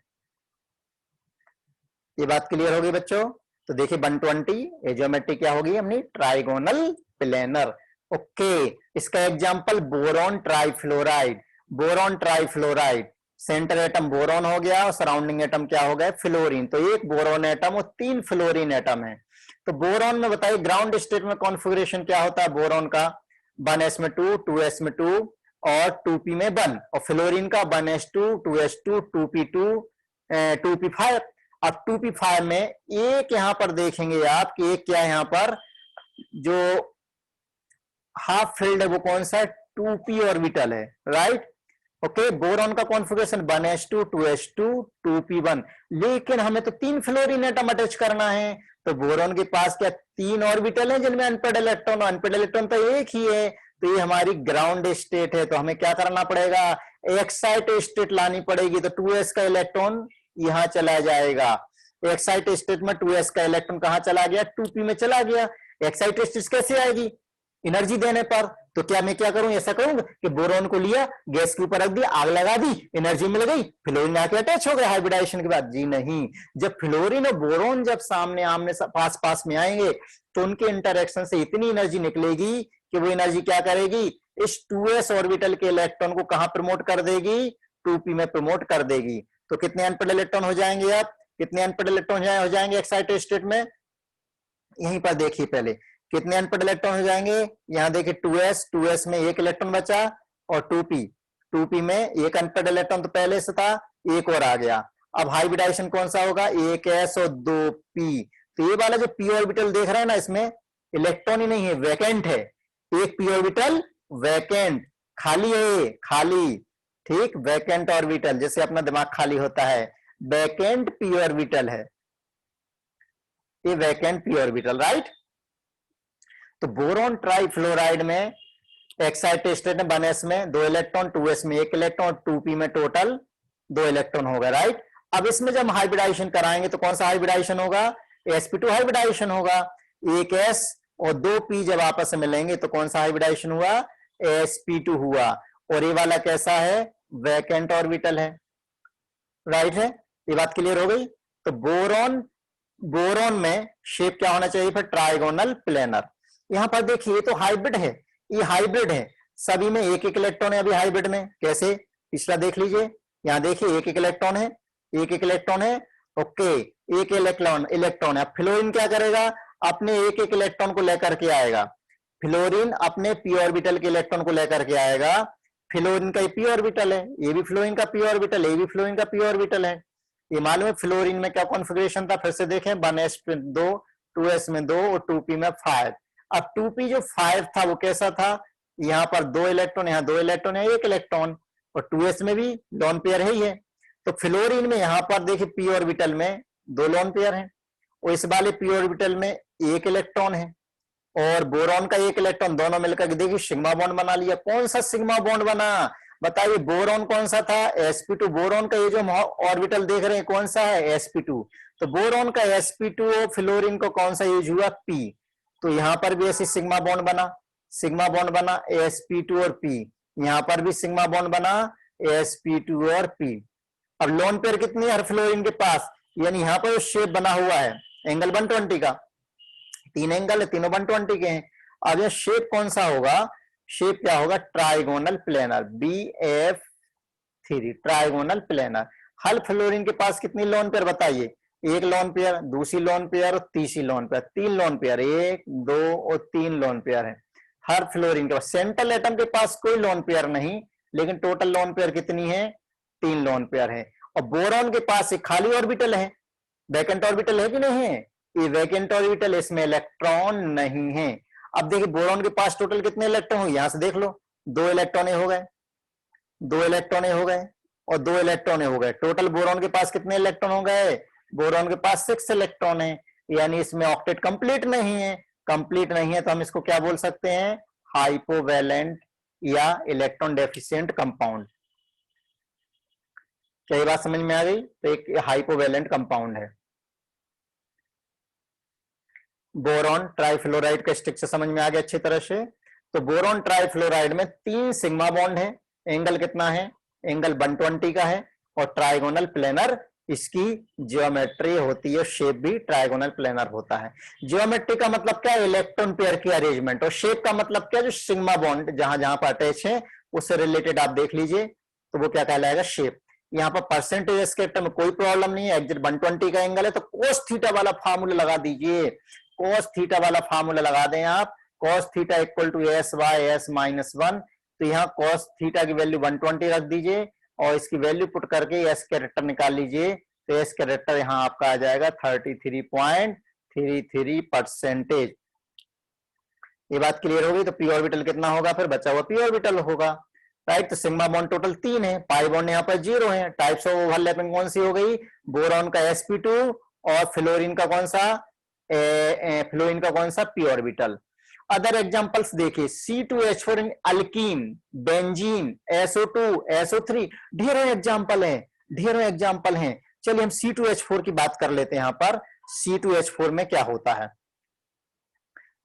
ये बात क्लियर होगी बच्चों। तो देखिए 120, ये ज्योमेट्री क्या होगी अपनी, ट्राइगोनल प्लेनर। ओके, इसका example boron trifluoride, boron trifluoride, centre atom boron हो गया और सराउंडिंग एटम क्या हो गए, फ्लोरीन। तो एक बोरॉन एटम और 3 फ्लोरीन एटम है। तो बोरॉन में बताइए ग्राउंड स्टेट में कॉन्फ़िगरेशन क्या होता है बोरॉन का, 1s में 2, 2s में 2 और 2p में 1, और फ्लोरीन का 1s2, 2s2, 2p2, 2p5। अब 2p5 में एक यहां पर देखेंगे आप कि एक क्या है यहाँ पर जो हाफ फील्ड है वो कौन सा है, 2p ऑर्बिटल है, राइट। ओके, बोरॉन का कॉन्फ़िगरेशन 1s2, 2s2, 2p1, लेकिन हमें तो 3 फ्लोरीन एटम अटैच करना है। तो बोरॉन के पास क्या 3 ऑर्बिटल हैं जिनमें अनपेड इलेक्ट्रॉन, अनपेड इलेक्ट्रॉन तो एक ही है, तो ये हमारी ग्राउंड स्टेट है। तो हमें क्या करना पड़ेगा, एक्साइट स्टेट लानी पड़ेगी। तो 2s का इलेक्ट्रॉन यहां चला जाएगा, एक्साइट स्टेट में 2s का इलेक्ट्रॉन कहां चला गया, 2p में चला गया। एक्साइट स्टेट कैसे आएगी, एनर्जी देने पर। तो क्या मैं क्या करूं, ऐसा करूं कि बोरॉन को लिया, गैस के ऊपर रख दिया, आग लगा दी, एनर्जी मिल गई, फ्लोरीन आके अटैच हो गया हाइब्रिडाइजेशन के बाद, जी नहीं। जब फ्लोरीन और बोरॉन जब सामने आमने पास पास में आएंगे तो उनके इंटरेक्शन से इतनी एनर्जी निकलेगी कि वो एनर्जी क्या करेगी, इस 2s ऑर्बिटल के इलेक्ट्रॉन को कहां प्रमोट कर देगी, 2p में प्रमोट कर देगी। तो कितने अनपेड इलेक्ट्रॉन हो जाएंगे, आप कितने अनपेड इलेक्ट्रॉन हो जाएंगे एक्साइटेड स्टेट में, यहीं पर देखिए पहले कितने अनपेड इलेक्ट्रॉन हो जाएंगे। यहां देखिए 2s में एक इलेक्ट्रॉन बचा, और 2p में एक अनपेड इलेक्ट्रॉन तो पहले से था, एक और आ गया। अब हाइब्रिडाइजेशन कौन सा होगा, 1s और 2p। तो ये वाला जो p ऑर्बिटल देख रहे हैं ना, इसमें इलेक्ट्रॉन ही नहीं है, वैकेंट है, एक p ऑर्बिटल वैकेंट, खाली है, खाली, ठीक, वैकेंट ऑर्बिटल, जैसे अपना दिमाग खाली होता है, वैकेंट p ऑर्बिटल है, ये वैकेंट p ऑर्बिटल, राइट। तो बोरॉन ट्राइफ्लोराइड में एक्साइटेड स्टेट में 1s में 2 इलेक्ट्रॉन, 2s में 1 इलेक्ट्रॉन, 2p में टोटल 2 इलेक्ट्रॉन होगा, राइट। अब इसमें जब हाइब्रिडाइजेशन कराएंगे तो कौन सा हाइब्रिडाइजेशन होगा, sp2 हाइब्रिडाइजेशन होगा। एक s और 2p जब आपस में मिलेंगे तो कौन सा हाइब्रिडाइजेशन हुआ, sp2 हुआ। और ये वाला कैसा है, वैकेंट ऑर्बिटल है, राइट है, ये बात क्लियर हो गई। तो बोरॉन, बोरॉन में शेप क्या होना चाहिए फिर? Trigonal planar. यहां पर देखिए ये तो हाइब्रिड है, ये हाइब्रिड है, सभी में एक एक इलेक्ट्रॉन है अभी हाइब्रिड में। कैसे? पिछला देख लीजिए, यहां देखिए एक एक इलेक्ट्रॉन है, एक एक इलेक्ट्रॉन है, ओके, एक इलेक्ट्रॉन इलेक्ट्रॉन है। फ्लोरीन क्या करेगा? अपने एक एक इलेक्ट्रॉन को लेकर के आएगा, फ्लोरीन अपने पी ऑर्बिटल के इलेक्ट्रॉन को लेकर के आएगा। फ्लोरीन का पी ऑर्बिटल है, ये भी फ्लोरीन का पी ऑर्बिटल है, ये भी फ्लोरीन का पी ऑर्बिटल है। ये मालूम है फ्लोरीन में क्या कॉन्फ़िगरेशन था? फिर से देखें, 1s में 2, 2s में 2 और 2p में 5। अब 2p जो 5 था वो कैसा था? यहाँ पर 2 इलेक्ट्रॉन, यहाँ 2 इलेक्ट्रॉन, यहाँ 1 इलेक्ट्रॉन, और 2s में भी लोन पेयर है ही है। तो फ्लोरीन में यहाँ पर देखिए पी ऑर्बिटल में 2 लोन पेयर है, और इस वाले पी ऑर्बिटल में 1 इलेक्ट्रॉन है, और बोरॉन का 1 इलेक्ट्रॉन, दोनों मिलकर देखिए सिग्मा बॉन्ड बना लिया। कौन सा सिग्मा बॉन्ड बना? बताइए, बोरॉन कौन सा था? sp2। बोरॉन का ये जो ऑर्बिटल देख रहे हैं कौन सा है? sp2। तो बोरॉन का sp2 और फ्लोरीन को कौन सा यूज हुआ? p। तो यहां पर भी ऐसे सिग्मा बॉन्ड बना, सिग्मा बॉन्ड बना sp2 और p। यहां पर भी सिग्मा बॉन्ड बना sp2 और p। अब लोन पेयर कितनी है हर फ्लोरीन के पास? यानी यहां पर शेप बना हुआ है एंगल 120 का, 3 एंगल है, तीनों 120 के हैं। अब यह शेप कौन सा होगा? शेप क्या होगा? Trigonal planar, BF3, trigonal planar. हर फ्लोरीन के पास कितनी लोन पेयर बताइए? एक लोन पेयर, दूसरी लोन पेयर और तीसरी लोन पेयर, 3 लोन पेयर, 1, 2 और 3 लोन पेयर है हर फ्लोरीन के पास। सेंट्रल एटम के पास कोई लोन पेयर नहीं, लेकिन टोटल लोन पेयर कितनी है? 3 लोन पेयर है। और बोरॉन के पास एक खाली ऑर्बिटल है, वैकेंट ऑर्बिटल है कि नहीं है? ये वैकेंट ऑर्बिटल, इसमें इलेक्ट्रॉन नहीं है। अब देखिए बोरॉन के पास टोटल कितने इलेक्ट्रॉन हो? यहां से देख लो, 2 इलेक्ट्रॉन हो गए, 2 इलेक्ट्रॉन हो गए और 2 इलेक्ट्रॉन हो गए। टोटल बोरॉन के पास कितने इलेक्ट्रॉन हो गए? बोरॉन के पास 6 इलेक्ट्रॉन है, यानी इसमें ऑक्टेट कंप्लीट नहीं है। कंप्लीट नहीं है तो हम इसको क्या बोल सकते हैं? हाइपोवैलेंट या इलेक्ट्रॉन डेफिशिएंट कंपाउंड। क्या ये बात समझ में आ गई? तो एक हाइपोवैलेंट कंपाउंड है। बोरॉन ट्राइफ्लोराइड का स्ट्रक्चर समझ में आ गया अच्छी तरह से। तो बोरॉन ट्राइफ्लोराइड में 3 सिग्मा बॉन्ड है, एंगल कितना है? एंगल 120 का है, और ट्राइगोनल प्लेनर इसकी ज्योमेट्री होती है, शेप भी ट्राइगोनल प्लेनर होता है। ज्योमेट्री का मतलब क्या? इलेक्ट्रॉन पेयर की अरेंजमेंट। और शेप का मतलब क्या? जो सिग्मा बॉन्ड जहां जहां पर अटैच है उससे रिलेटेड आप देख लीजिए, तो वो क्या कहलाएगा? शेप। यहाँ पर परसेंटेज स्केटर में कोई प्रॉब्लम नहीं है, एग्जैक्ट 120 का एंगल है, तो कोस थीटा वाला फार्मूला लगा दीजिए, कोस थीटा वाला फार्मूला लगा दें आप, cos theta equal to S by S minus 1। तो यहाँ कोस थीटा की वैल्यू 120 रख दीजिए, और इसकी वैल्यू पुट करके एस कैरेक्टर निकाल लीजिए। तो एस कैरेक्टर यहाँ आपका आ जाएगा 33.33%। ये बात क्लियर होगी। तो पी ऑर्बिटल कितना होगा? फिर बचा हुआ पी ऑर्बिटल होगा, राइट। तो सिग्मा बॉन्ड टोटल 3 है, पाई बॉन्ड यहाँ पर 0 है। टाइप्स ऑफ ओवरलैपिंग कौन सी हो गई? बोरॉन का sp2 और फ्लोरीन का कौन सा? फ्लोरीन का कौन सा? P orbital. अदर एग्जांपल्स देखिए, C2H4 इन अल्कीन, बेंजीन, SO2, SO3, ढेरों एग्जांपल हैं, ढेरों एग्जांपल हैं। चलिए हम C2H4 की बात कर लेते हैं। यहां पर C2H4 में क्या होता है,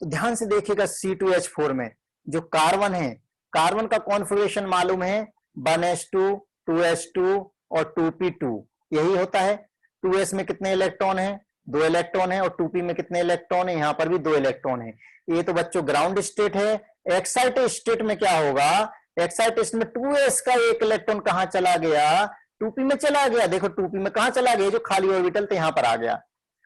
तो ध्यान से देखिएगा। C2H4 में जो कार्बन है, कार्बन का कॉन्फ़िगरेशन मालूम है, 1s2, 2s2 और 2p2, यही होता है। 2s में कितने इलेक्ट्रॉन है? 2 इलेक्ट्रॉन है। और 2p में कितने इलेक्ट्रॉन है? यहां पर भी 2 इलेक्ट्रॉन है। ये तो बच्चों ग्राउंड स्टेट है। एक्साइटेड स्टेट में क्या होगा? एक्साइटेड स्टेट में 2s का 1 इलेक्ट्रॉन कहां चला गया? 2p में चला गया। देखो 2p में कहां चला गया? जो खाली ऑर्बिटल थे यहां पर आ गया,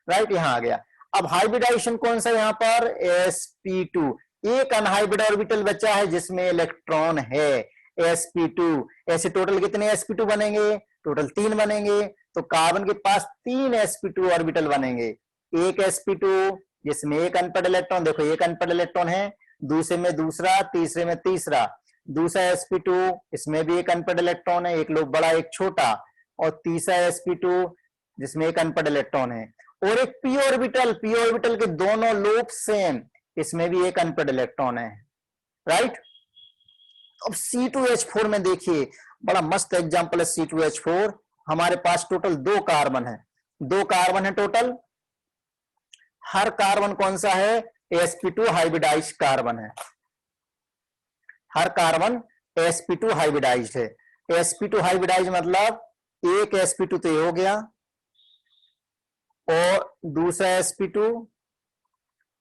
राइट, यहां आ गया। अब हाइब्रिडाइजेशन कौन सा? यहां पर sp2, एक अनहाइब्रिड ऑर्बिटल बचा है जिसमें इलेक्ट्रॉन है, sp2। ऐसे टोटल कितने sp2 बनेंगे? टोटल 3 बनेंगे। तो कार्बन के पास 3 sp2 ऑर्बिटल बनेंगे। एक sp2 जिसमें एक अनपेड इलेक्ट्रॉन, देखो एक अनपेड इलेक्ट्रॉन है, दूसरे में दूसरा, तीसरे में तीसरा। दूसरा sp2, इसमें भी एक अनपेड इलेक्ट्रॉन है, एक लोग बड़ा एक छोटा। और तीसरा sp2 जिसमें एक अनपेड इलेक्ट्रॉन है, और एक पी ऑर्बिटल, पी ऑर्बिटल के दोनों लोब सेम, इसमें भी एक अनपेड इलेक्ट्रॉन है, राइट। अब C2H4 में देखिए, बड़ा मस्त एग्जांपल है C2H4। हमारे पास टोटल 2 कार्बन है, 2 कार्बन है टोटल। हर कार्बन कौन सा है? sp2 हाइब्रिडाइज्ड कार्बन है। हर कार्बन sp2 हाइब्रिडाइज्ड है। sp2 हाइब्रिडाइज्ड मतलब एक sp2 तो ये हो गया, और दूसरा sp2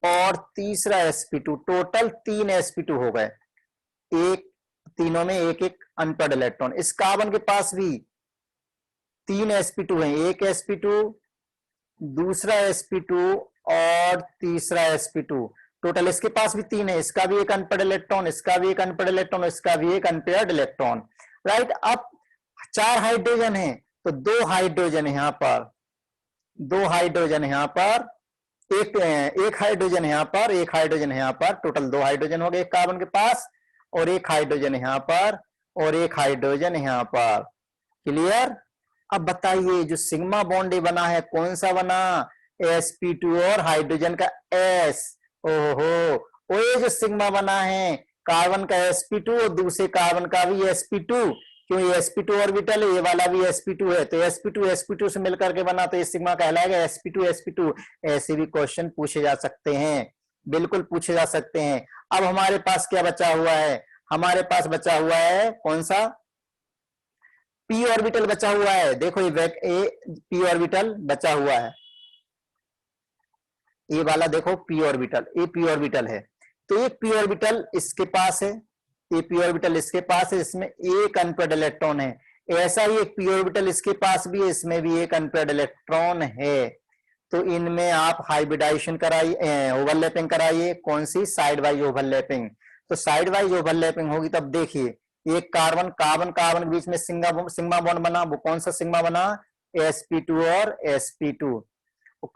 और तीसरा sp2, टोटल 3 sp2 हो गए। एक, तीनों में एक एक अनपेयर्ड इलेक्ट्रॉन। इस कार्बन के पास भी 3 sp2 है, एक sp2, दूसरा sp2 और तीसरा sp2, टोटल इसके पास भी 3 है। इसका भी एक अनपेयर्ड इलेक्ट्रॉन, इसका भी एक अनपेयर्ड इलेक्ट्रॉन, इसका भी एक अनपेयर्ड इलेक्ट्रॉन, राइट। अब 4 हाइड्रोजन है, तो 2 हाइड्रोजन यहां पर, 2 हाइड्रोजन यहां पर, एक हाइड्रोजन यहां पर, एक हाइड्रोजन यहां पर, टोटल 2 हाइड्रोजन हो गए एक कार्बन के पास, और एक हाइड्रोजन यहां पर, और एक हाइड्रोजन यहां पर। क्लियर। अब बताइए जो सिग्मा बॉन्ड बना है कौन सा बना? sp2 और हाइड्रोजन का s। ओहो, वो ये जो सिग्मा बना है कार्बन का sp2 और दूसरे कार्बन का भी sp2, क्यों ये sp2 ऑर्बिटल है, ये वाला भी sp2 है, तो sp2 से मिलकर के बना, तो ये सिग्मा कहलाएगा sp2। ऐसे भी क्वेश्चन पूछे जा सकते हैं, बिल्कुल पूछे जा सकते हैं। अब हमारे पास क्या बचा हुआ है? हमारे पास बचा हुआ है कौन सा? p ऑर्बिटल बचा हुआ है। देखो ये p ऑर्बिटल बचा हुआ है, ये वाला देखो p ऑर्बिटल, ये p ऑर्बिटल है, तो एक p ऑर्बिटल इसके पास है, ये p ऑर्बिटल इसके पास है, इसमें एक अनपेयर्ड इलेक्ट्रॉन है। ऐसा ही एक p ऑर्बिटल इसके पास भी है, इसमें भी एक अनपेयर्ड इलेक्ट्रॉन है। तो इनमें आप हाइब्रिडाइजेशन कराइए, ओवरलैपिंग कराइए। कौन सी? Side wise overlapping. तो साइड वाइज ओवरलैपिंग होगी तब देखिए, एक कार्बन कार्बन कार्बन के बीच में सिग्मा बॉन्ड बना, वो कौन सा सिग्मा बना? sp2 और sp2।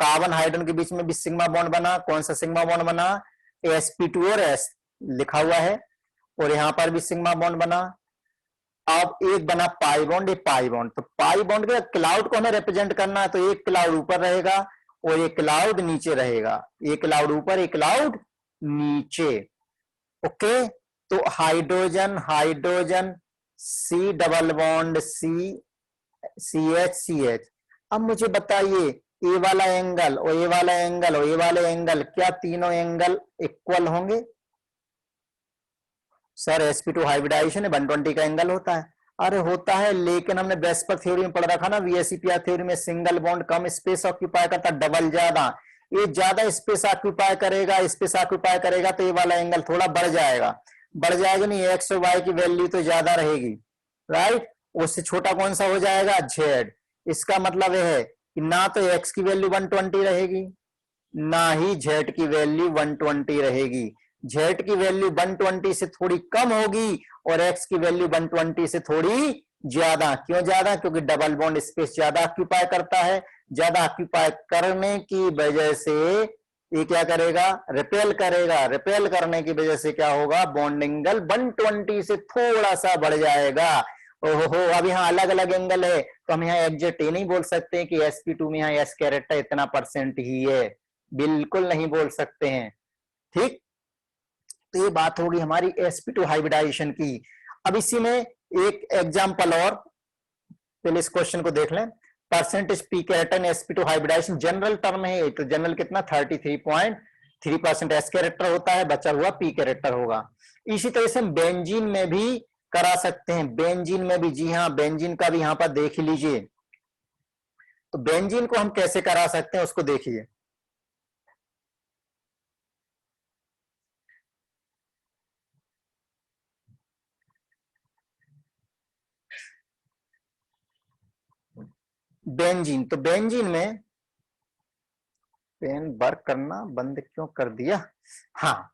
कार्बन हाइड्रोजन के बीच में भी सिग्मा बॉन्ड बना, कौन सा सिग्मा बॉन्ड बना? sp2 और s लिखा हुआ है, और यहां पर भी सिग्मा बॉन्ड बना। अब एक बना पाई बॉन्ड, एक पाई बॉन्ड, तो पाई बॉन्ड के क्लाउड को हमें रिप्रेजेंट करना है, तो एक क्लाउड ऊपर रहेगा और एक क्लाउड नीचे रहेगा, एक क्लाउड ऊपर एक क्लाउड नीचे। ओके, तो hydrogen hydrogen C double bond C H. अब मुझे बताइए ए वाला एंगल और ए वाला एंगल और ए वाले एंगल, क्या तीनों एंगल इक्वल होंगे? सर sp2 हाइब्रिडाइजेशन है, 120 का एंगल होता है। अरे होता है, लेकिन हमने वेस्पर थ्योरी में पढ़ रखा ना, VSEPR थ्योरी में सिंगल बॉन्ड कम स्पेस ऑक्यूपाई करता, डबल ज्यादा। ये ज्यादा स्पेस ऑक्यूपाई करेगा, तो ये वाला एंगल थोड़ा बढ़ जाएगा, नहीं, एक्स और वाई की वैल्यू तो ज्यादा रहेगी, राइट। उससे छोटा कौन सा हो जाएगा? जेड। इसका मतलब यह है कि ना तो एक्स की वैल्यू 120 रहेगी, ना ही जेड की वैल्यू 120 रहेगी। जेड की वैल्यू 120 से थोड़ी कम होगी और एक्स की वैल्यू 120 से थोड़ी ज्यादा। क्यों ज्यादा? क्योंकि डबल बॉन्ड स्पेस ज्यादा ऑक्यूपाई करता है, ज्यादा ऑक्यूपाई करने की वजह से ये क्या करेगा? रिपेल करेगा, रिपेल करने की वजह से क्या होगा? बॉन्ड एंगल 120 से थोड़ा सा बढ़ जाएगा। ओहो, अब यहाँ अलग अलग एंगल है, तो हम यहाँ एग्जैक्ट ये नहीं बोल सकते कि sp2 में यहाँ s कैरेक्टर इतना % ही है, बिल्कुल नहीं बोल सकते हैं, ठीक। तो ये बात होगी हमारी sp2 हाइब्रिडाइजेशन की। अब इसी में एक एग्जांपल और, पहले इस क्वेश्चन को देख लें। Percentage p character sp2 hybridisation general term है, तो जनरल कितना? 33.3% s कैरेक्टर होता है, बचा हुआ p कैरेक्टर होगा। इसी तरह से हम बेंजीन में भी करा सकते हैं, बेंजीन में भी, जी हाँ, बेंजीन का भी यहां पर देख लीजिए। तो बेंजीन को हम कैसे करा सकते हैं उसको देखिए। बेंजीन, तो बेंजीन में पेन वर्क करना बंद क्यों कर दिया? हाँ,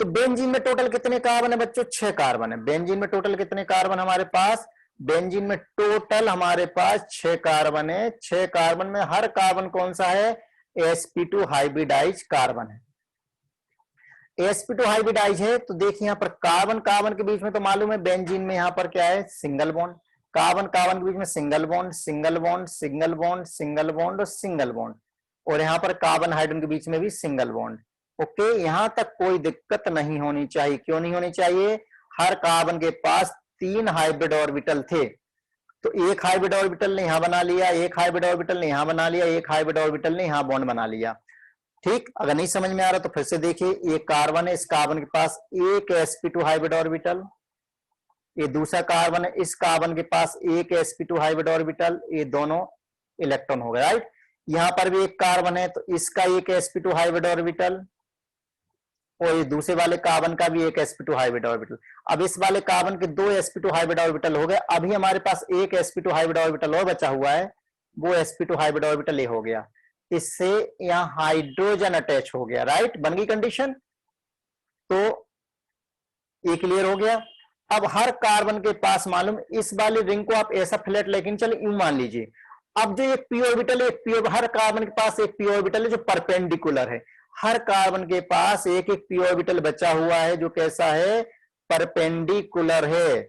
तो बेंजीन में टोटल कितने कार्बन है बच्चों? 6 कार्बन है। बेंजीन में टोटल कितने कार्बन हमारे पास? बेंजीन में टोटल हमारे पास 6 कार्बन है। 6 कार्बन में हर कार्बन कौन सा है? sp2 हाइब्रिडाइज कार्बन है। sp2 हाइब्रिडाइज है, तो देखिए यहाँ पर कार्बन कार्बन के बीच में तो मालूम है बेंजीन में यहाँ पर क्या है? Single bond. कार्बन कार्बन के बीच में single bond, single bond, single bond, single bond और सिंगल बॉन्ड, और यहाँ पर कार्बन हाइड्रोजन के बीच में भी सिंगल बॉन्ड। ओके, यहां तक कोई दिक्कत नहीं होनी चाहिए। क्यों नहीं होनी चाहिए? हर कार्बन के पास 3 हाइब्रिड ऑर्बिटल थे, तो एक हाइब्रिड ऑर्बिटल ने यहां बना लिया, एक हाइब्रिड ऑर्बिटल ने यहां बना लिया, एक हाइब्रिड ऑर्बिटल ने यहां बॉन्ड बना लिया, ठीक। अगर नहीं समझ में आ रहा तो फिर से देखिए, एक कार्बन है, इस कार्बन के पास एक sp2 हाइब्रिड ऑर्बिटल, ये दूसरा कार्बन है, इस कार्बन के पास एक sp2 हाइब्रिड ऑर्बिटल, ये दोनों इलेक्ट्रॉन हो गए, राइट। यहां पर भी एक कार्बन है, तो इसका एक sp2 हाइब्रिड ऑर्बिटल, और ये दूसरे वाले कार्बन का भी एक sp2 हाइब्रिड ऑर्बिटल। अब इस वाले कार्बन के दो sp2 हाइब्रिड ऑर्बिटल हो गए। अभी हमारे पास एक sp2 हाइब्रिड ऑर्बिटल और बचा हुआ है, वो sp2 हाइब्रिड ऑर्बिटल ये हो गया। इससे यहां हाइड्रोजन अटैच हो गया, राइट, बन गई कंडीशन। तो ये क्लियर हो गया। अब हर कार्बन के पास मालूम, इस वाली रिंग को आप ऐसा फ्लैट लेकिन चलो यूं मान लीजिए। अब जो एक पी ऑर्बिटल है, हर कार्बन के पास एक पी ऑर्बिटल है जो परपेंडिकुलर है। हर कार्बन के पास एक एक पी ऑर्बिटल बचा हुआ है जो कैसा है, परपेंडिकुलर है।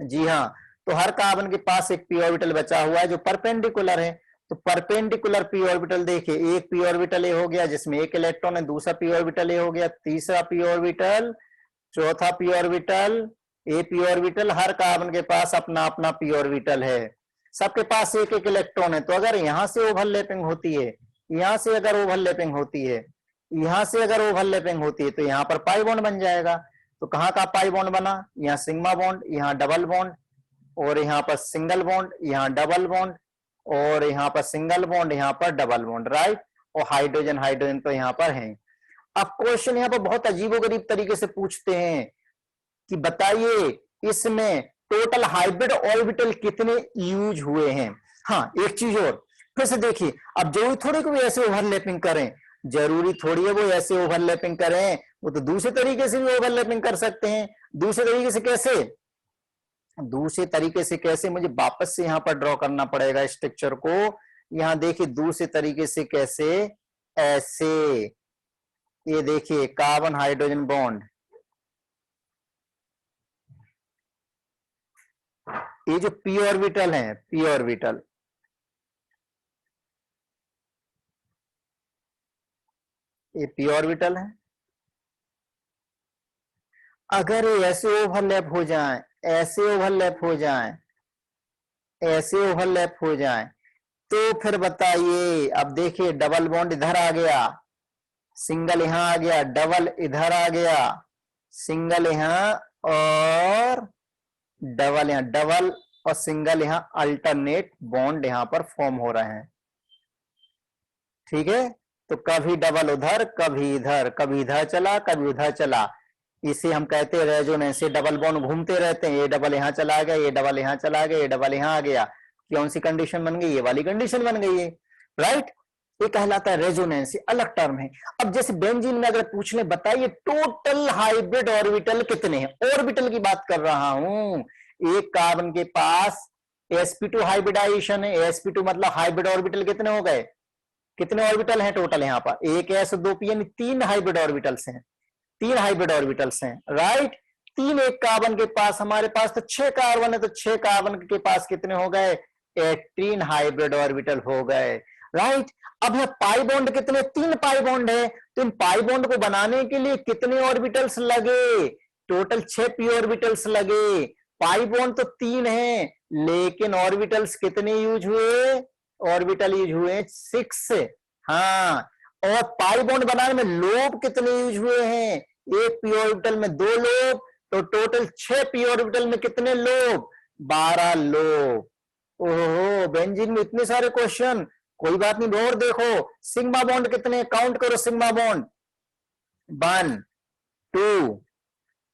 जी हाँ, तो हर कार्बन के पास एक पी ऑर्बिटल बचा हुआ है जो परपेंडिकुलर है। तो परपेंडिकुलर पी ऑर्बिटल देखिए, एक पी ऑर्बिटल ए हो गया जिसमें एक इलेक्ट्रॉन है, दूसरा पी ऑर्बिटल ए हो गया, तीसरा पी ऑर्बिटल, चौथा P orbital, A P orbital. Her carbon के पास अपना अपना पी ऑर्बिटल है, सबके पास एक एक इलेक्ट्रॉन है। तो अगर यहां से ओवरलैपिंग होती है, यहां से अगर ओवरलैपिंग होती है, यहां से अगर ओवरलैपिंग होती है, तो यहां पर पाई बॉन्ड बन जाएगा। तो कहां का पाई बॉन्ड बना, यहाँ सिग्मा बॉन्ड, यहाँ डबल बॉन्ड, और यहाँ पर सिंगल बॉन्ड, यहाँ डबल बॉन्ड, और यहाँ पर सिंगल बॉन्ड, यहाँ पर डबल बॉन्ड, राइट। और हाइड्रोजन हाइड्रोजन तो यहाँ पर है। अब क्वेश्चन यहाँ पर बहुत अजीबोगरीब तरीके से पूछते हैं कि बताइए इसमें टोटल हाइब्रिड ऑर्बिटल कितने यूज हुए हैं। हाँ, एक चीज और फिर से देखिए, अब जरूरी थोड़ी को ऐसे ओवरलैपिंग करें, जरूरी थोड़ी है वो ऐसे ओवरलैपिंग करें, वो तो दूसरे तरीके से भी ओवरलैपिंग कर सकते हैं। दूसरे तरीके से कैसे, दूसरे तरीके से कैसे, मुझे वापस से यहां पर ड्रॉ करना पड़ेगा स्ट्रक्चर को। यहां देखिए दूसरे तरीके से कैसे, ऐसे, ये देखिए कार्बन हाइड्रोजन बॉन्ड, ये जो पी ऑर्बिटल है, पी ऑर्बिटल, ये पी ऑर्बिटल है। अगर ये ऐसे ओवरलैप हो जाए, ऐसे ओवरलैप हो जाए, ऐसे ओवरलैप हो जाए, तो फिर बताइए। अब देखिए डबल बॉन्ड इधर आ गया, सिंगल यहां आ गया, डबल इधर आ गया, सिंगल यहां और डबल यहां, डबल और सिंगल यहां, अल्टरनेट बॉन्ड यहां पर फॉर्म हो रहे हैं, ठीक है। तो कभी डबल उधर, कभी इधर, कभी इधर चला, कभी उधर चला, इसे हम कहते हैं रेजोनेंस। डबल बॉन्ड घूमते रहते हैं, ये डबल यहां चला गया, ये डबल यहां चला गया, ये डबल यहां आ गया। कौन सी कंडीशन बन गई, ये वाली कंडीशन बन गई है, राइट। ये कहलाता है रेजोनेंस, अलग टर्म है। अब जैसे बेंजीन में अगर पूछ ले बताइए टोटल हाइब्रिड ऑर्बिटल कितने हैं, ऑर्बिटल की बात कर रहा हूं। एक कार्बन के पास sp2 हाइब्रिडाइजेशन है, sp2 मतलब हाइब्रिड ऑर्बिटल कितने हो गए, कितने ऑर्बिटल हैं टोटल, यहां पर एक s दो p यानी तीन हाइब्रिड ऑर्बिटल्स हैं, तीन हाइब्रिड ऑर्बिटल्स हैं, राइट। तीन एक कार्बन के पास, हमारे पास तो 6 कार्बन है, तो 6 कार्बन के पास कितने हो गए, 18 हाइब्रिड ऑर्बिटल हो गए, राइट। अब है पाई बॉन्ड कितने, 3 पाई बॉन्ड है, तो इन पाई बॉन्ड को बनाने के लिए कितने ऑर्बिटल्स लगे, टोटल 6 पी ऑर्बिटल्स लगे। पाई बॉन्ड तो 3 है, लेकिन ऑर्बिटल्स कितने यूज हुए, ऑर्बिटल यूज हुए 6। हाँ, और पाई बॉन्ड बनाने में लोब कितने यूज हुए हैं, एक पी ऑर्बिटल में 2 लोब, तो टोटल 6 पी ऑर्बिटल में कितने लोब, 12 लोब। ओहो, बेंजीन में इतने सारे क्वेश्चन, कोई बात नहीं, और देखो सिग्मा बॉन्ड कितने, काउंट करो सिग्मा बॉन्ड, 1 2,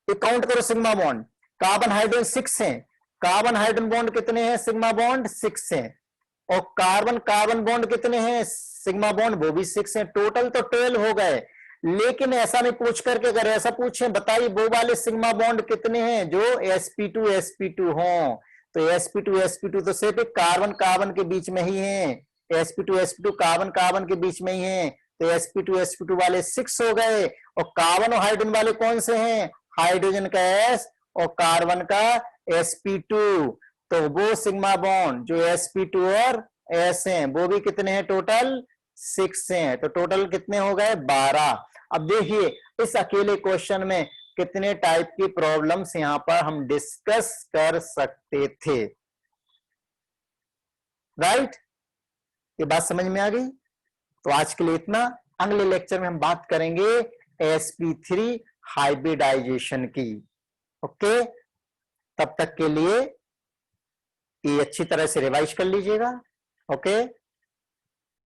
ये काउंट करो सिग्मा बॉन्ड। कार्बन हाइड्रोजन 6 है, कार्बन हाइड्रोजन बॉन्ड कितने हैं, सिग्मा बॉन्ड 6 है, और कार्बन कार्बन बॉन्ड कितने हैं, सिग्मा बॉन्ड वो भी 6 है, टोटल तो 12 हो गए। लेकिन ऐसा नहीं पूछ करके, अगर ऐसा पूछे बताइए वो वाले सिग्मा बॉन्ड कितने हैं जो sp2 हो, तो sp2 तो सिर्फ कार्बन कार्बन के बीच में ही है, sp2 कार्बन कार्बन के बीच में ही है, तो sp2 वाले 6 हो गए। और कार्बन और हाइड्रोजन वाले कौन से हैं, हाइड्रोजन का s और कार्बन का sp2, तो वो सिग्मा बॉन्ड जो sp2 और s हैं वो भी कितने हैं, टोटल 6 हैं, तो टोटल कितने हो गए, 12। अब देखिए इस अकेले क्वेश्चन में कितने टाइप की प्रॉब्लम्स यहां पर हम डिस्कस कर सकते थे, राइट। ये बात समझ में आ गई। तो आज के लिए इतना, अगले लेक्चर में हम बात करेंगे sp3 हाइब्रिडाइजेशन की, ओके। तब तक के लिए ये अच्छी तरह से रिवाइज कर लीजिएगा। ओके।